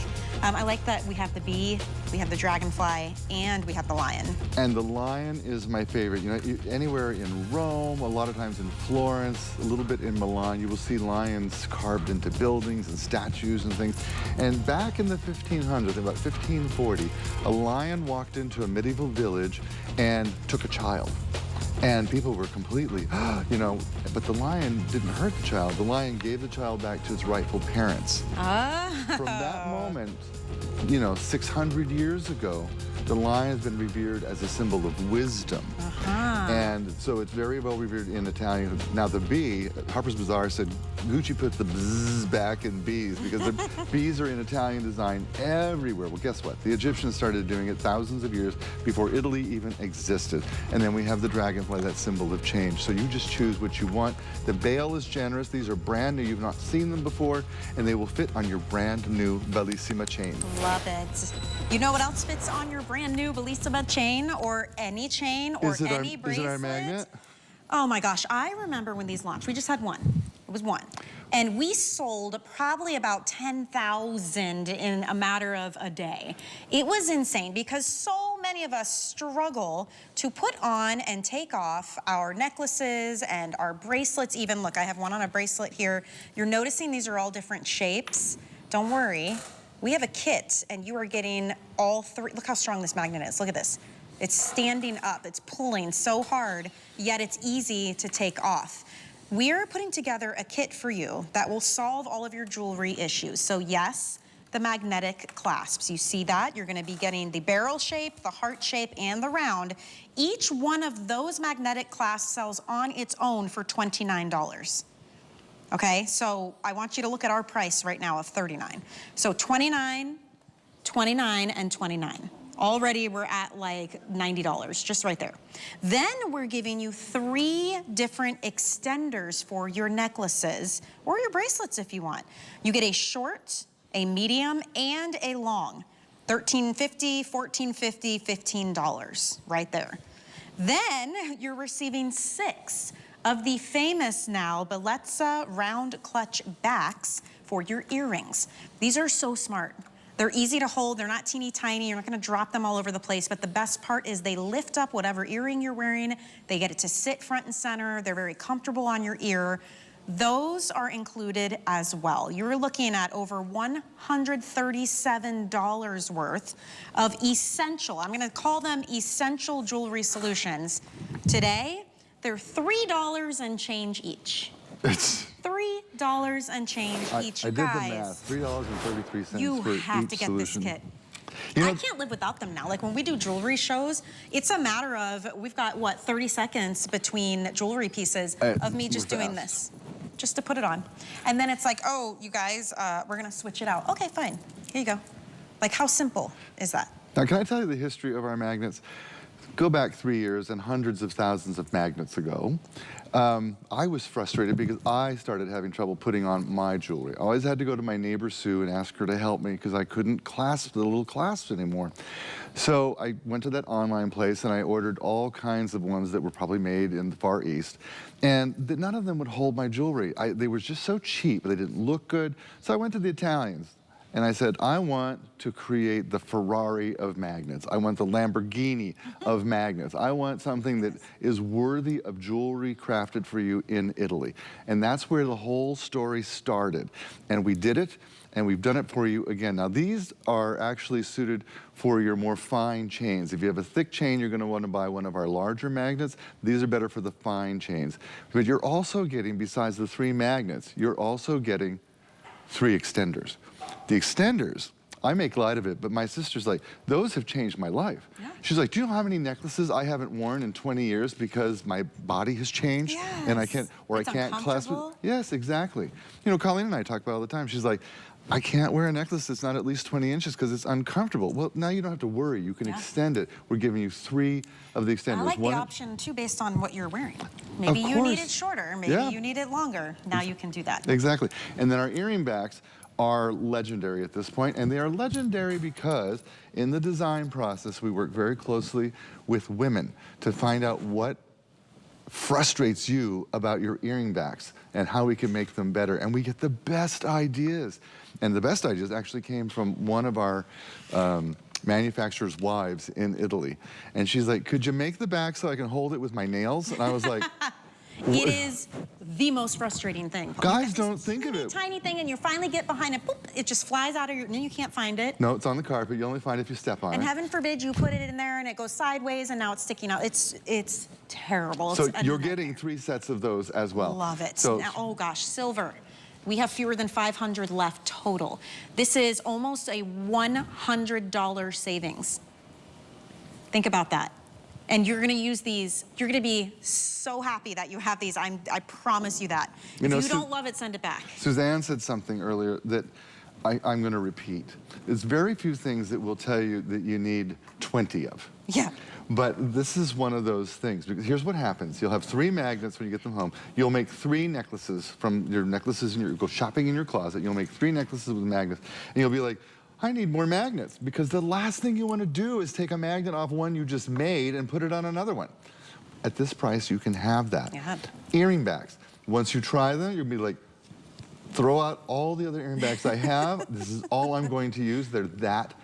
I like that we have the bee, we have the dragonfly, and we have the lion. And the lion is my favorite. You know, anywhere in Rome, a lot of times in Florence, a little bit in Milan, you will see lions carved into buildings and statues and things. And back in the 1500s, about 1540, a lion walked into a medieval village and took a child. And people were completely, you know, but the lion didn't hurt the child. The lion gave the child back to its rightful parents. From that moment, you know, 600 years ago, the lion has been revered as a symbol of wisdom. And so it's very well revered in Italian. Now the bee, Harper's Bazaar said Gucci put the bzzz back in bees because the bees are in Italian design everywhere. Well, guess what? The Egyptians started doing it thousands of years before Italy even existed. And then we have the dragonfly, that symbol of change. So you just choose what you want. The bail is generous. These are brand new. You've not seen them before, and they will fit on your brand new Bellissima chain. Love it. You know what else fits on your brand new Bellissima chain, or any chain, or any bracelet? Is it our magnet? Oh my gosh, I remember when these launched. We just had one. It was one. And we sold probably about 10,000 in a matter of a day. It was insane because so many of us struggle to put on and take off our necklaces and our bracelets even. Look, I have one on a bracelet here. You're noticing these are all different shapes. Don't worry. We have a kit and you are getting all three. Look how strong this magnet is. Look at this. It's standing up. It's pulling so hard, yet it's easy to take off. We're putting together a kit for you that will solve all of your jewelry issues. So yes, the magnetic clasps. You see that? You're gonna be getting the barrel shape, the heart shape, and the round. Each one of those magnetic clasps sells on its own for $29. Okay, so I want you to look at our price right now of $39. So $29, $29, and $29. Already we're at like $90, just right there. Then we're giving you 3 different extenders for your necklaces or your bracelets if you want. You get a short, a medium, and a long. $13.50, $14.50, $15 right there. Then you're receiving 6 of the famous now Bellezza round clutch backs for your earrings. These are so smart. They're easy to hold, they're not teeny tiny, you're not gonna drop them all over the place, but the best part is they lift up whatever earring you're wearing, they get it to sit front and center, they're very comfortable on your ear. Those are included as well. You're looking at over $137 worth of essential, I'm gonna call them essential jewelry solutions. Today, they're $3 and change each. It's $3 and change each, I did guys. the math. $3.33 you for have each to get solution. this kit. You know, I can't live without them now. Like when we do jewelry shows, it's a matter of, we've got what, 30 seconds between jewelry pieces of me just doing this, just to put it on. And then it's like, oh, you guys, we're gonna switch it out. Okay, fine, here you go. Like how simple is that? Now, can I tell you the history of our magnets? Go back 3 years and hundreds of thousands of magnets ago. I was frustrated because I started having trouble putting on my jewelry. I always had to go to my neighbor Sue and ask her to help me because I couldn't clasp the little clasps anymore. So I went to that online place and I ordered all kinds of ones that were probably made in the Far East. And none of them would hold my jewelry. They were just so cheap, they didn't look good. So I went to the Italians. And I said, I want to create the Ferrari of magnets. I want the Lamborghini of magnets. I want something that is worthy of jewelry crafted for you in Italy. And that's where the whole story started. And we did it, and we've done it for you again. Now, these are actually suited for your more fine chains. If you have a thick chain, you're gonna wanna buy one of our larger magnets. These are better for the fine chains. But you're also getting, besides the 3 magnets, you're also getting 3 extenders. The extenders, I make light of it, but my sister's like, those have changed my life. Yeah. She's like, do you know how many necklaces I haven't worn in 20 years because my body has changed? Yes. And I can't, or it's I can't clasp it. Yes, exactly. You know, Colleen and I talk about it all the time. She's like, I can't wear a necklace that's not at least 20 inches because it's uncomfortable. Well, now you don't have to worry. You can extend it. We're giving you 3 of the extenders. I like the option too based on what you're wearing. Maybe you need it shorter, maybe you need it longer. Now you can do that. Exactly. And then our earring backs are legendary at this point, and they are legendary because in the design process we work very closely with women to find out what frustrates you about your earring backs and how we can make them better, and we get the best ideas. And the best ideas actually came from one of our manufacturer's wives in Italy, and she's like, could you make the back so I can hold it with my nails? And I was like, it is the most frustrating thing. Guys don't think of it. Tiny thing, and you finally get behind it, boop, it just flies out of your, and then you can't find it. No, it's on the carpet. You only find it if you step on it. And heaven forbid you put it in there and it goes sideways and now it's sticking out. It's terrible. So you're getting 3 sets of those as well. Love it. So, now, oh gosh, silver. We have fewer than 500 left total. This is almost a $100 savings. Think about that. And you're gonna use these, you're gonna be so happy that you have these. I promise you that. If you don't love it, send it back. Suzanne said something earlier that I'm gonna repeat. There's very few things that will tell you that you need 20 of. Yeah. But this is one of those things, because here's what happens. You'll have 3 magnets when you get them home. You'll make 3 necklaces from your necklaces, and you'll go shopping in your closet. You'll make 3 necklaces with magnets, and you'll be like, I need more magnets, because the last thing you want to do is take a magnet off one you just made and put it on another one. At this price, you can have that. Yeah. Earring bags. Once you try them, you'll be like, throw out all the other earring bags I have. This is all I'm going to use. They're that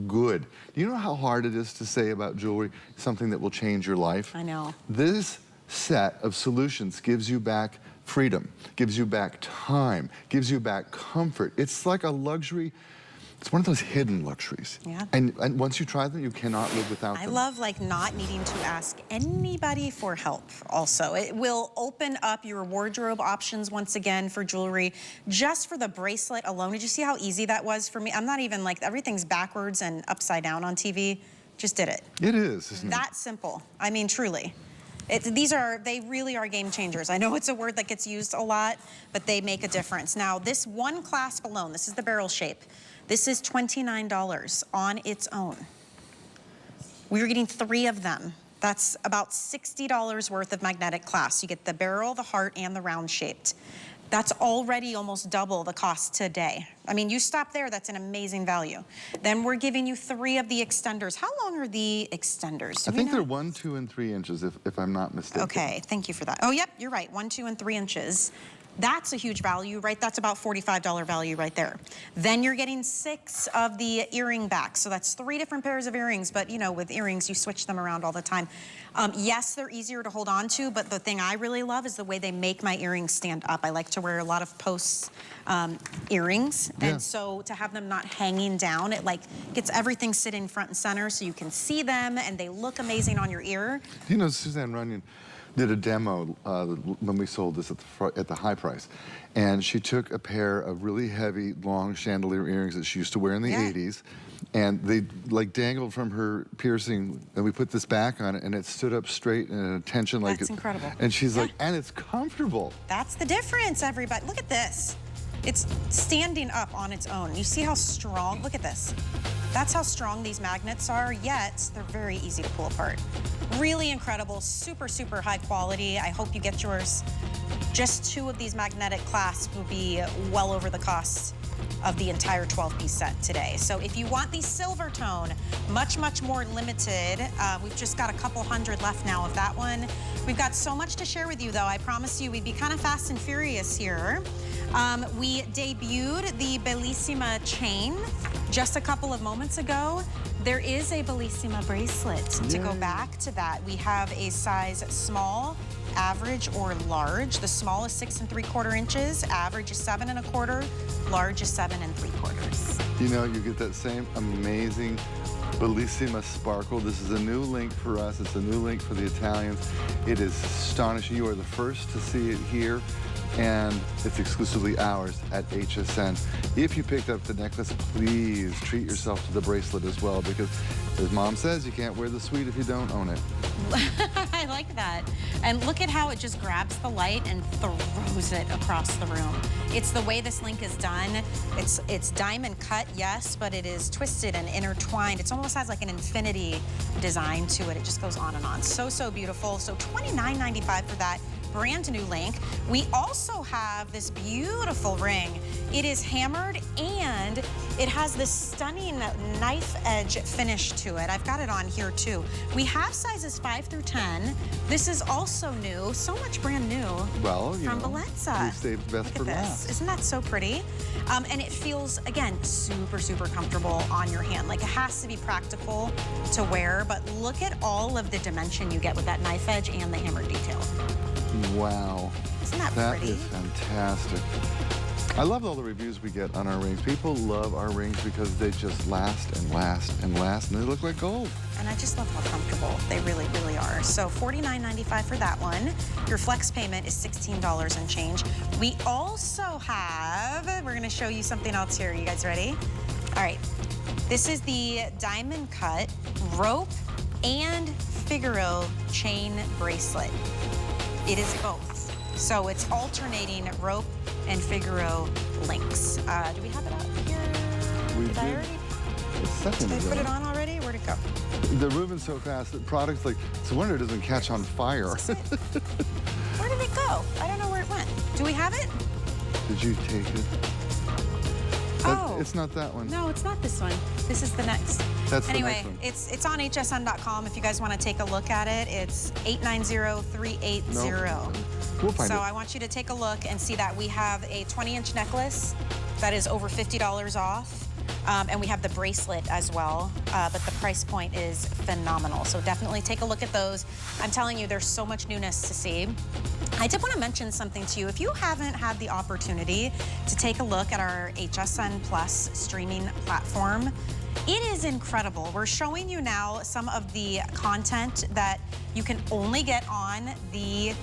good. Do you know how hard it is to say about jewelry something that will change your life? I know. This set of solutions gives you back freedom, gives you back time, gives you back comfort. It's like a luxury. It's one of those hidden luxuries. Yeah. And once you try them, you cannot live without them. I love like not needing to ask anybody for help also. It will open up your wardrobe options once again for jewelry. Just for the bracelet alone, did you see how easy that was for me? I'm not even like, everything's backwards and upside down on TV. Just did it. It is, isn't it? That simple. I mean, truly. They really are game changers. I know it's a word that gets used a lot, but they make a difference. Now, this one clasp alone, this is the barrel shape. This is $29 on its own. We're getting 3 of them. That's about $60 worth of magnetic clasps. You get the barrel, the heart, and the round shaped. That's already almost double the cost today. I mean, you stop there, that's an amazing value. Then we're giving you 3 of the extenders. How long are the extenders? I think they're 1, 2, and 3 inches, if I'm not mistaken. Okay, thank you for that. Oh, yep, you're right, 1, 2, and 3 inches. That's a huge value, right? That's about $45 value right there. Then you're getting 6 of the earring backs. So that's 3 different pairs of earrings, but you know, with earrings, you switch them around all the time. Yes, they're easier to hold on to, but the thing I really love is the way they make my earrings stand up. I like to wear a lot of post earrings. Yeah. And so to have them not hanging down, it like gets everything sitting front and center so you can see them and they look amazing on your ear. You know, Suzanne Runyon did a demo when we sold this at the high price. And she took a pair of really heavy, long chandelier earrings that she used to wear in the 80s. And they like dangled from her piercing, and we put this back on it, and it stood up straight and at attention like That's incredible. And she's like, and it's comfortable. That's the difference, everybody. Look at this. It's standing up on its own. You see how strong, look at this. That's how strong these magnets are, yet they're very easy to pull apart. Really incredible, super, super high quality. I hope you get yours. Just 2 of these magnetic clasps will be well over the cost of the entire 12-piece set today. So if you want the silver tone, much, much more limited. We've just got a couple hundred left now of that one. We've got so much to share with you, though. I promise you we'd be kind of fast and furious here. We debuted the Bellissima chain just a couple of moments ago. There is a Bellissima bracelet. To go back to that, we have a size small, average, or large. The small is 6 3/4 inches, average is 7 1/4, large is 7 3/4. You know, you get that same amazing Bellissima sparkle. This is a new link for us. It's a new link for the Italians. It is astonishing. You are the first to see it here, and it's exclusively ours at HSN. If you picked up the necklace, please treat yourself to the bracelet as well, because as Mom says, you can't wear the suite if you don't own it. I like that. And look at how it just grabs the light and throws it across the room. It's the way this link is done. It's diamond cut, yes, but it is twisted and intertwined. It almost has like an infinity design to it. It just goes on and on. So, so beautiful. So $29.95 for that brand new link. We also have this beautiful ring. It is hammered and it has this stunning knife edge finish to it. I've got it on here too. We have sizes 5 through 10. This is also new, so much brand new. Well, you from know, Bellezza. we saved the best for last. Isn't that so pretty? And it feels, again, super, super comfortable on your hand. Like it has to be practical to wear, but look at all of the dimension you get with that knife edge and the hammered detail. Wow. Isn't that pretty? That is fantastic. I love all the reviews we get on our rings. People love our rings because they just last and last and last, and they look like gold. And I just love how comfortable they really, really are. So $49.95 for that one. Your flex payment is $16 and change. We also have, we're gonna show you something else here. You guys ready? All right. This is the diamond cut rope and Figaro chain bracelet. It is both. So it's alternating rope and Figaro links. Do we have it up here? We Did I already? Did I put it on already? Where'd it go? They're moving so fast that products like, it's a wonder it doesn't catch on fire. Where did it go? I don't know where it went. Do we have it? Did you take it? Oh. It's not that one. No, it's not this one. This is the next. That's anyway, the next one. it's on hsn.com if you guys want to take a look at it. It's 890380. No, we'll find so it. I want you to take a look and see that we have a 20-inch necklace that is over $50 off. And we have the bracelet as well, but the price point is phenomenal. So definitely take a look at those. I'm telling you, there's so much newness to see. I did want to mention something to you. If you haven't had the opportunity to take a look at our HSN Plus streaming platform, it is incredible. We're showing you now some of the content that you can only get on the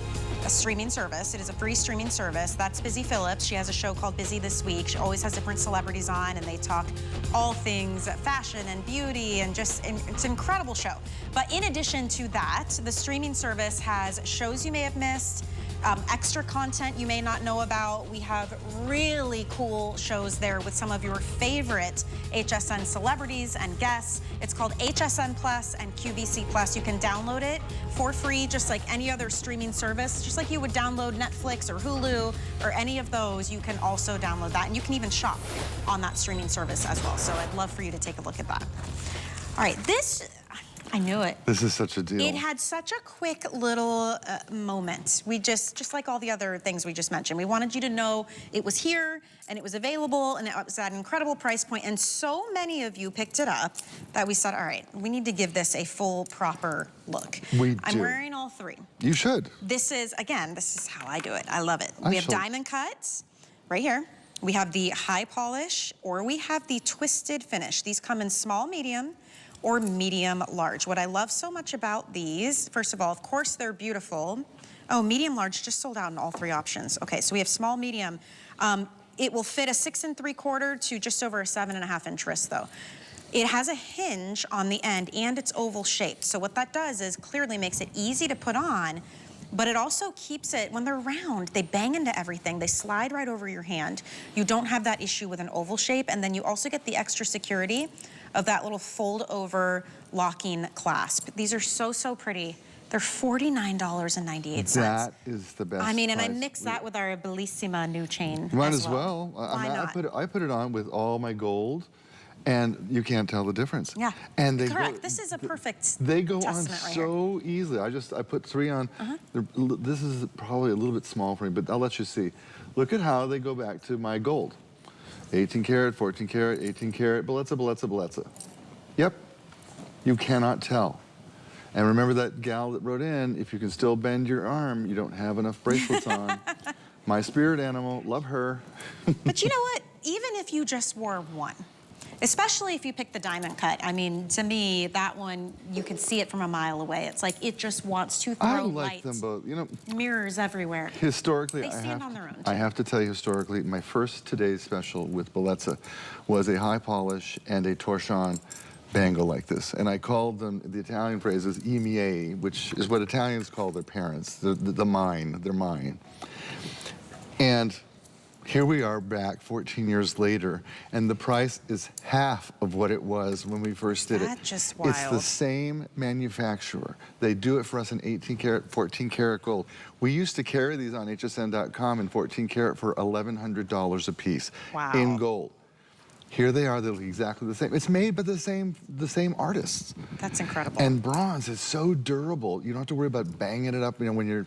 streaming service. It is a free streaming service. That's Busy Phillips. She has a show called Busy This Week. She always has different celebrities on, and they talk all things fashion and beauty, and just, it's an incredible show. But in addition to that, the streaming service has shows you may have missed, extra content you may not know about. We have really cool shows there with some of your favorite HSN celebrities and guests. It's called HSN Plus and QVC Plus. You can download it for free, just like any other streaming service. Just like you would download Netflix or Hulu or any of those, you can also download that. And you can even shop on that streaming service as well. So I'd love for you to take a look at that. All right, I knew it. This is such a deal. It had such a quick little moment. We just like all the other things we just mentioned, we wanted you to know it was here and it was available and it was at an incredible price point. And so many of you picked it up that we said, all right, we need to give this a full, proper look. I'm wearing all three. You should. This is, again, this is how I do it. I love it. We have diamond cuts right here. We have the high polish, or we have the twisted finish. These come in small, medium, or medium large. What I love so much about these, first of all, of course, they're beautiful. Oh, medium large just sold out in all three options. Okay, so we have small, medium. It will fit a 6 3/4 to just over a 7.5 inch wrist though. It has a hinge on the end and it's oval shaped. So what that does is clearly makes it easy to put on, but it also keeps it, when they're round, they bang into everything. They slide right over your hand. You don't have that issue with an oval shape, and then you also get the extra security of that little fold over locking clasp. These are so, so pretty. They're $49.98. That is the best. I mean, and price. I mix that with our Bellissima new chain. Might as well. Why not? I put it on with all my gold, and you can't tell the difference. Yeah. And they correct. This is a perfect. They go on testament right so easily. I put 3 on. This is probably a little bit small for me, but I'll let you see. Look at how they go back to my gold. 18 karat, 14 karat, 18 karat, Bellezza, Bellezza, Bellezza. Yep, you cannot tell. And remember that gal that wrote in, if you can still bend your arm, you don't have enough bracelets on. My spirit animal, love her. But you know what? Even if you just wore one, especially if you pick the diamond cut. I mean, to me, that one, you can see it from a mile away. It's like it just wants to throw I like light. them both. You know, mirrors everywhere. Historically, They stand on their own, too. I have to tell you, historically, my first Today's Special with Bellezza was a high polish and a torchon bangle like this. And I called them, the Italian phrase is I miei, which is what Italians call their parents, the mine, they're mine. And here we are back 14 years later, and the price is half of what it was when we first did it. That's just wild. It's the same manufacturer. They do it for us in 18 karat, 14 karat gold. We used to carry these on hsn.com in 14 karat for $1,100 a piece. Wow. In gold. Here they are, they look exactly the same. It's made by the same artists. That's incredible. And bronze is so durable. You don't have to worry about banging it up, you know, when you're,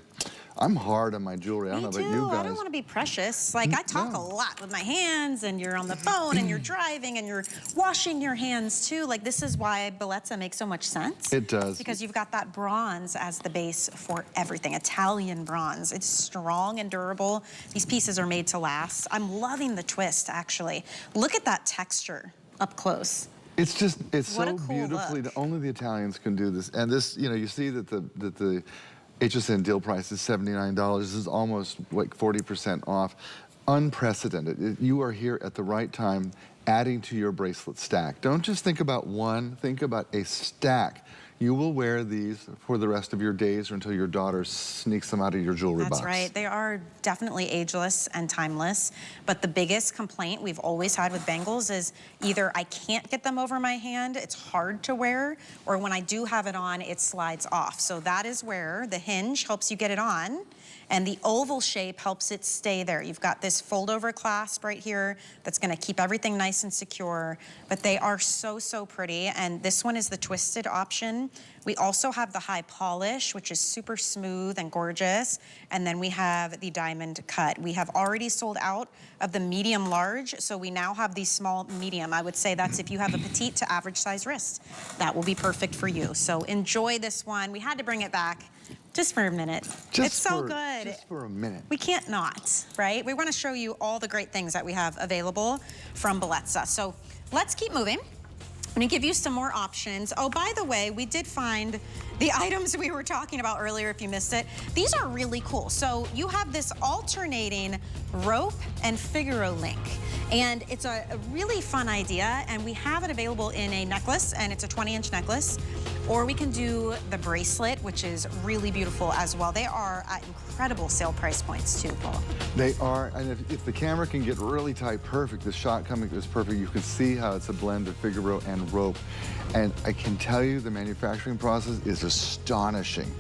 I'm hard on my jewelry. I don't know about you guys. I don't want to be precious. Like, I talk a lot with my hands, and you're on the phone, and you're driving, and you're washing your hands, too. Like, this is why Bellezza makes so much sense. It does. Because you've got that bronze as the base for everything. Italian bronze. It's strong and durable. These pieces are made to last. I'm loving the twist, actually. Look at that texture up close. It's just, it's What a so cool beautifully, look. only the Italians can do this. And this, you know, you see that the HSN deal price is $79. This is almost like 40% off. Unprecedented. You are here at the right time, adding to your bracelet stack. Don't just think about one, think about a stack. You will wear these for the rest of your days or until your daughter sneaks them out of your jewelry box. That's right. They are definitely ageless and timeless. But the biggest complaint we've always had with bangles is either I can't get them over my hand, it's hard to wear, or when I do have it on, it slides off. So that is where the hinge helps you get it on, and the oval shape helps it stay there. You've got this fold-over clasp right here that's gonna keep everything nice and secure, but they are so, so pretty, and this one is the twisted option. We also have the high polish, which is super smooth and gorgeous, and then we have the diamond cut. We have already sold out of the medium large, so we now have the small medium. I would say that's if you have a petite to average size wrist. That will be perfect for you. So enjoy this one. We had to bring it back just for a minute. It's so good. Just for a minute. We can't not, right? We want to show you all the great things that we have available from Bellezza. So let's keep moving. I'm gonna give you some more options. Oh, by the way, we did find the items we were talking about earlier if you missed it. These are really cool. So you have this alternating rope and Figaro link. And it's a really fun idea, and we have it available in a necklace, and it's a 20-inch necklace. Or we can do the bracelet, which is really beautiful as well. They are at incredible sale price points too, Paul. They are, and if the camera can get really tight, perfect. The shot coming is perfect. You can see how it's a blend of Figaro and rope. And I can tell you the manufacturing process is astonishing.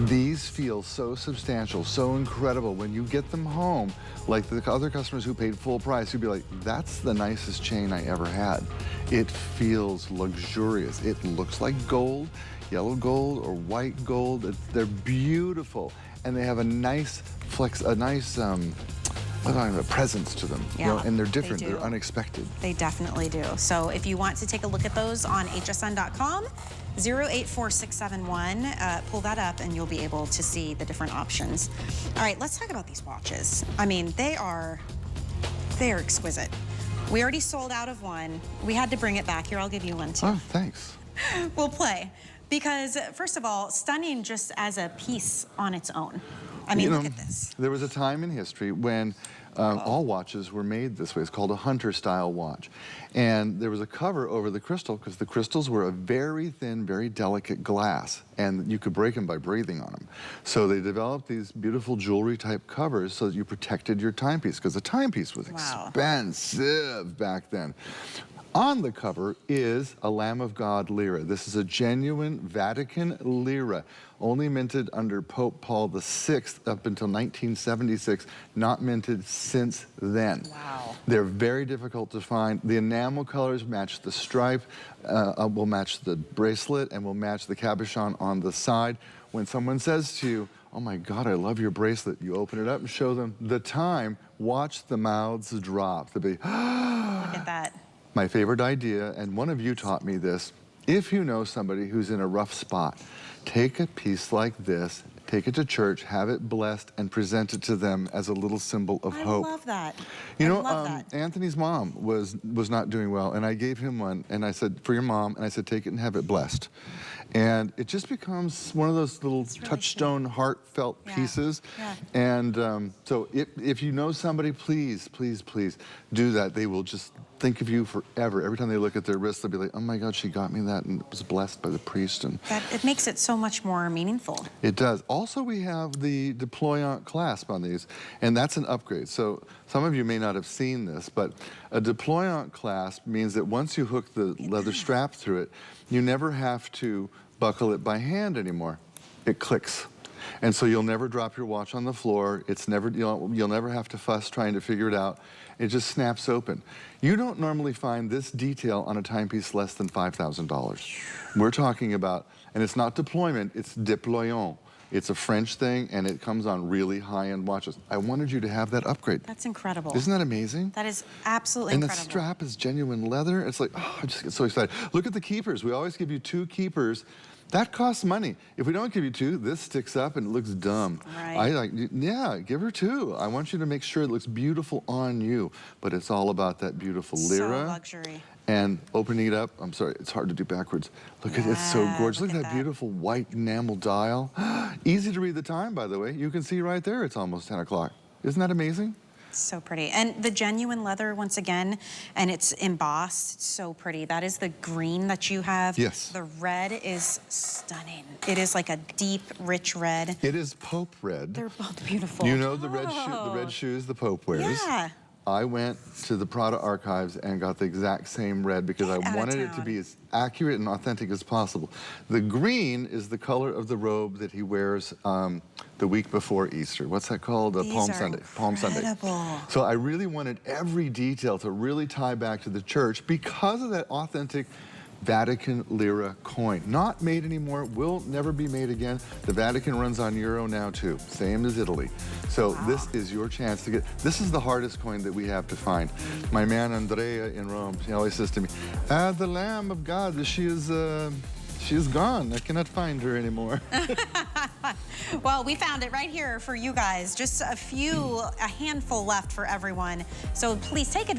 These feel so substantial, so incredible. When you get them home, like the other customers who paid full price, you'd be like, that's the nicest chain I ever had. It feels luxurious. It looks like gold, yellow gold or white gold. They're beautiful. And they have a nice presence to them. Yeah, you know, and they're different, they they're unexpected. They definitely do. So if you want to take a look at those on hsn.com, 084671, pull that up and you'll be able to see the different options. All right, let's talk about these watches. I mean, they are exquisite. We already sold out of one. We had to bring it back. Here, I'll give you one too. Oh, thanks. We'll play. Because first of all, stunning just as a piece on its own. I mean, look at this. There was a time in history when all watches were made this way. It's called a hunter-style watch. And there was a cover over the crystal because the crystals were a very thin, very delicate glass, and you could break them by breathing on them. So they developed these beautiful jewelry-type covers so that you protected your timepiece, because the timepiece was expensive back then. On the cover is a Lamb of God lira. This is a genuine Vatican lira, only minted under Pope Paul VI up until 1976, not minted since then. Wow. They're very difficult to find. The enamel colors match the stripe, will match the bracelet, and will match the cabochon on the side. When someone says to you, oh my God, I love your bracelet, you open it up and show them the time, watch the mouths drop. They'll be, look at that. My favorite idea, and one of you taught me this, if you know somebody who's in a rough spot, take a piece like this, take it to church, have it blessed, and present it to them as a little symbol of hope. I love that. You know, Anthony's mom was not doing well, and I gave him one, and I said, for your mom, and I said, take it and have it blessed. And it just becomes one of those little touchstone, heartfelt pieces. Yeah. And so if you know somebody, please, please, please do that. They will just think of you forever. Every time they look at their wrist, they'll be like, oh my God, she got me that and it was blessed by the priest. And it makes it so much more meaningful. It does. Also, we have the deployant clasp on these, and that's an upgrade. So some of you may not have seen this, but a deployant clasp means that once you hook the leather strap through it, you never have to buckle it by hand anymore. It clicks. And so you'll never drop your watch on the floor. It's never, you'll never have to fuss trying to figure it out. It just snaps open. You don't normally find this detail on a timepiece less than $5,000. We're talking about, and it's not deployment, it's déployant. It's a French thing, and it comes on really high-end watches. I wanted you to have that upgrade. That's incredible. Isn't that amazing? That is absolutely incredible. incredible. And the strap is genuine leather. It's like, oh, I just get so excited. Look at the keepers. We always give you 2 keepers. That costs money. If we don't give you 2, this sticks up and it looks dumb. Right. Yeah, give her 2. I want you to make sure it looks beautiful on you, but it's all about that beautiful lira. So luxury. And opening it up, I'm sorry, it's hard to do backwards. Look at it, it's so gorgeous. Look at that beautiful white enamel dial. Easy to read the time, by the way. You can see right there, it's almost 10 o'clock. Isn't that amazing? So pretty. And the genuine leather, once again, and it's embossed. It's so pretty. That is the green that you have. Yes. The red is stunning. It is like a deep, rich red. It is Pope red. They're both beautiful. You know the red shoes the Pope wears? Yeah. I went to the Prada archives and got the exact same red because I wanted it to be as accurate and authentic as possible. The green is the color of the robe that he wears the week before Easter. What's that called? Palm Sunday. Palm Sunday. So I really wanted every detail to really tie back to the church because of that authentic Vatican lira coin. Not made anymore, will never be made again. The Vatican runs on euro now too, same as Italy. So this is your chance to get, this is the hardest coin that we have to find. My man Andrea in Rome, he always says to me, the Lamb of God, she is gone. I cannot find her anymore. Well, we found it right here for you guys. Just a handful left for everyone. So please take advantage.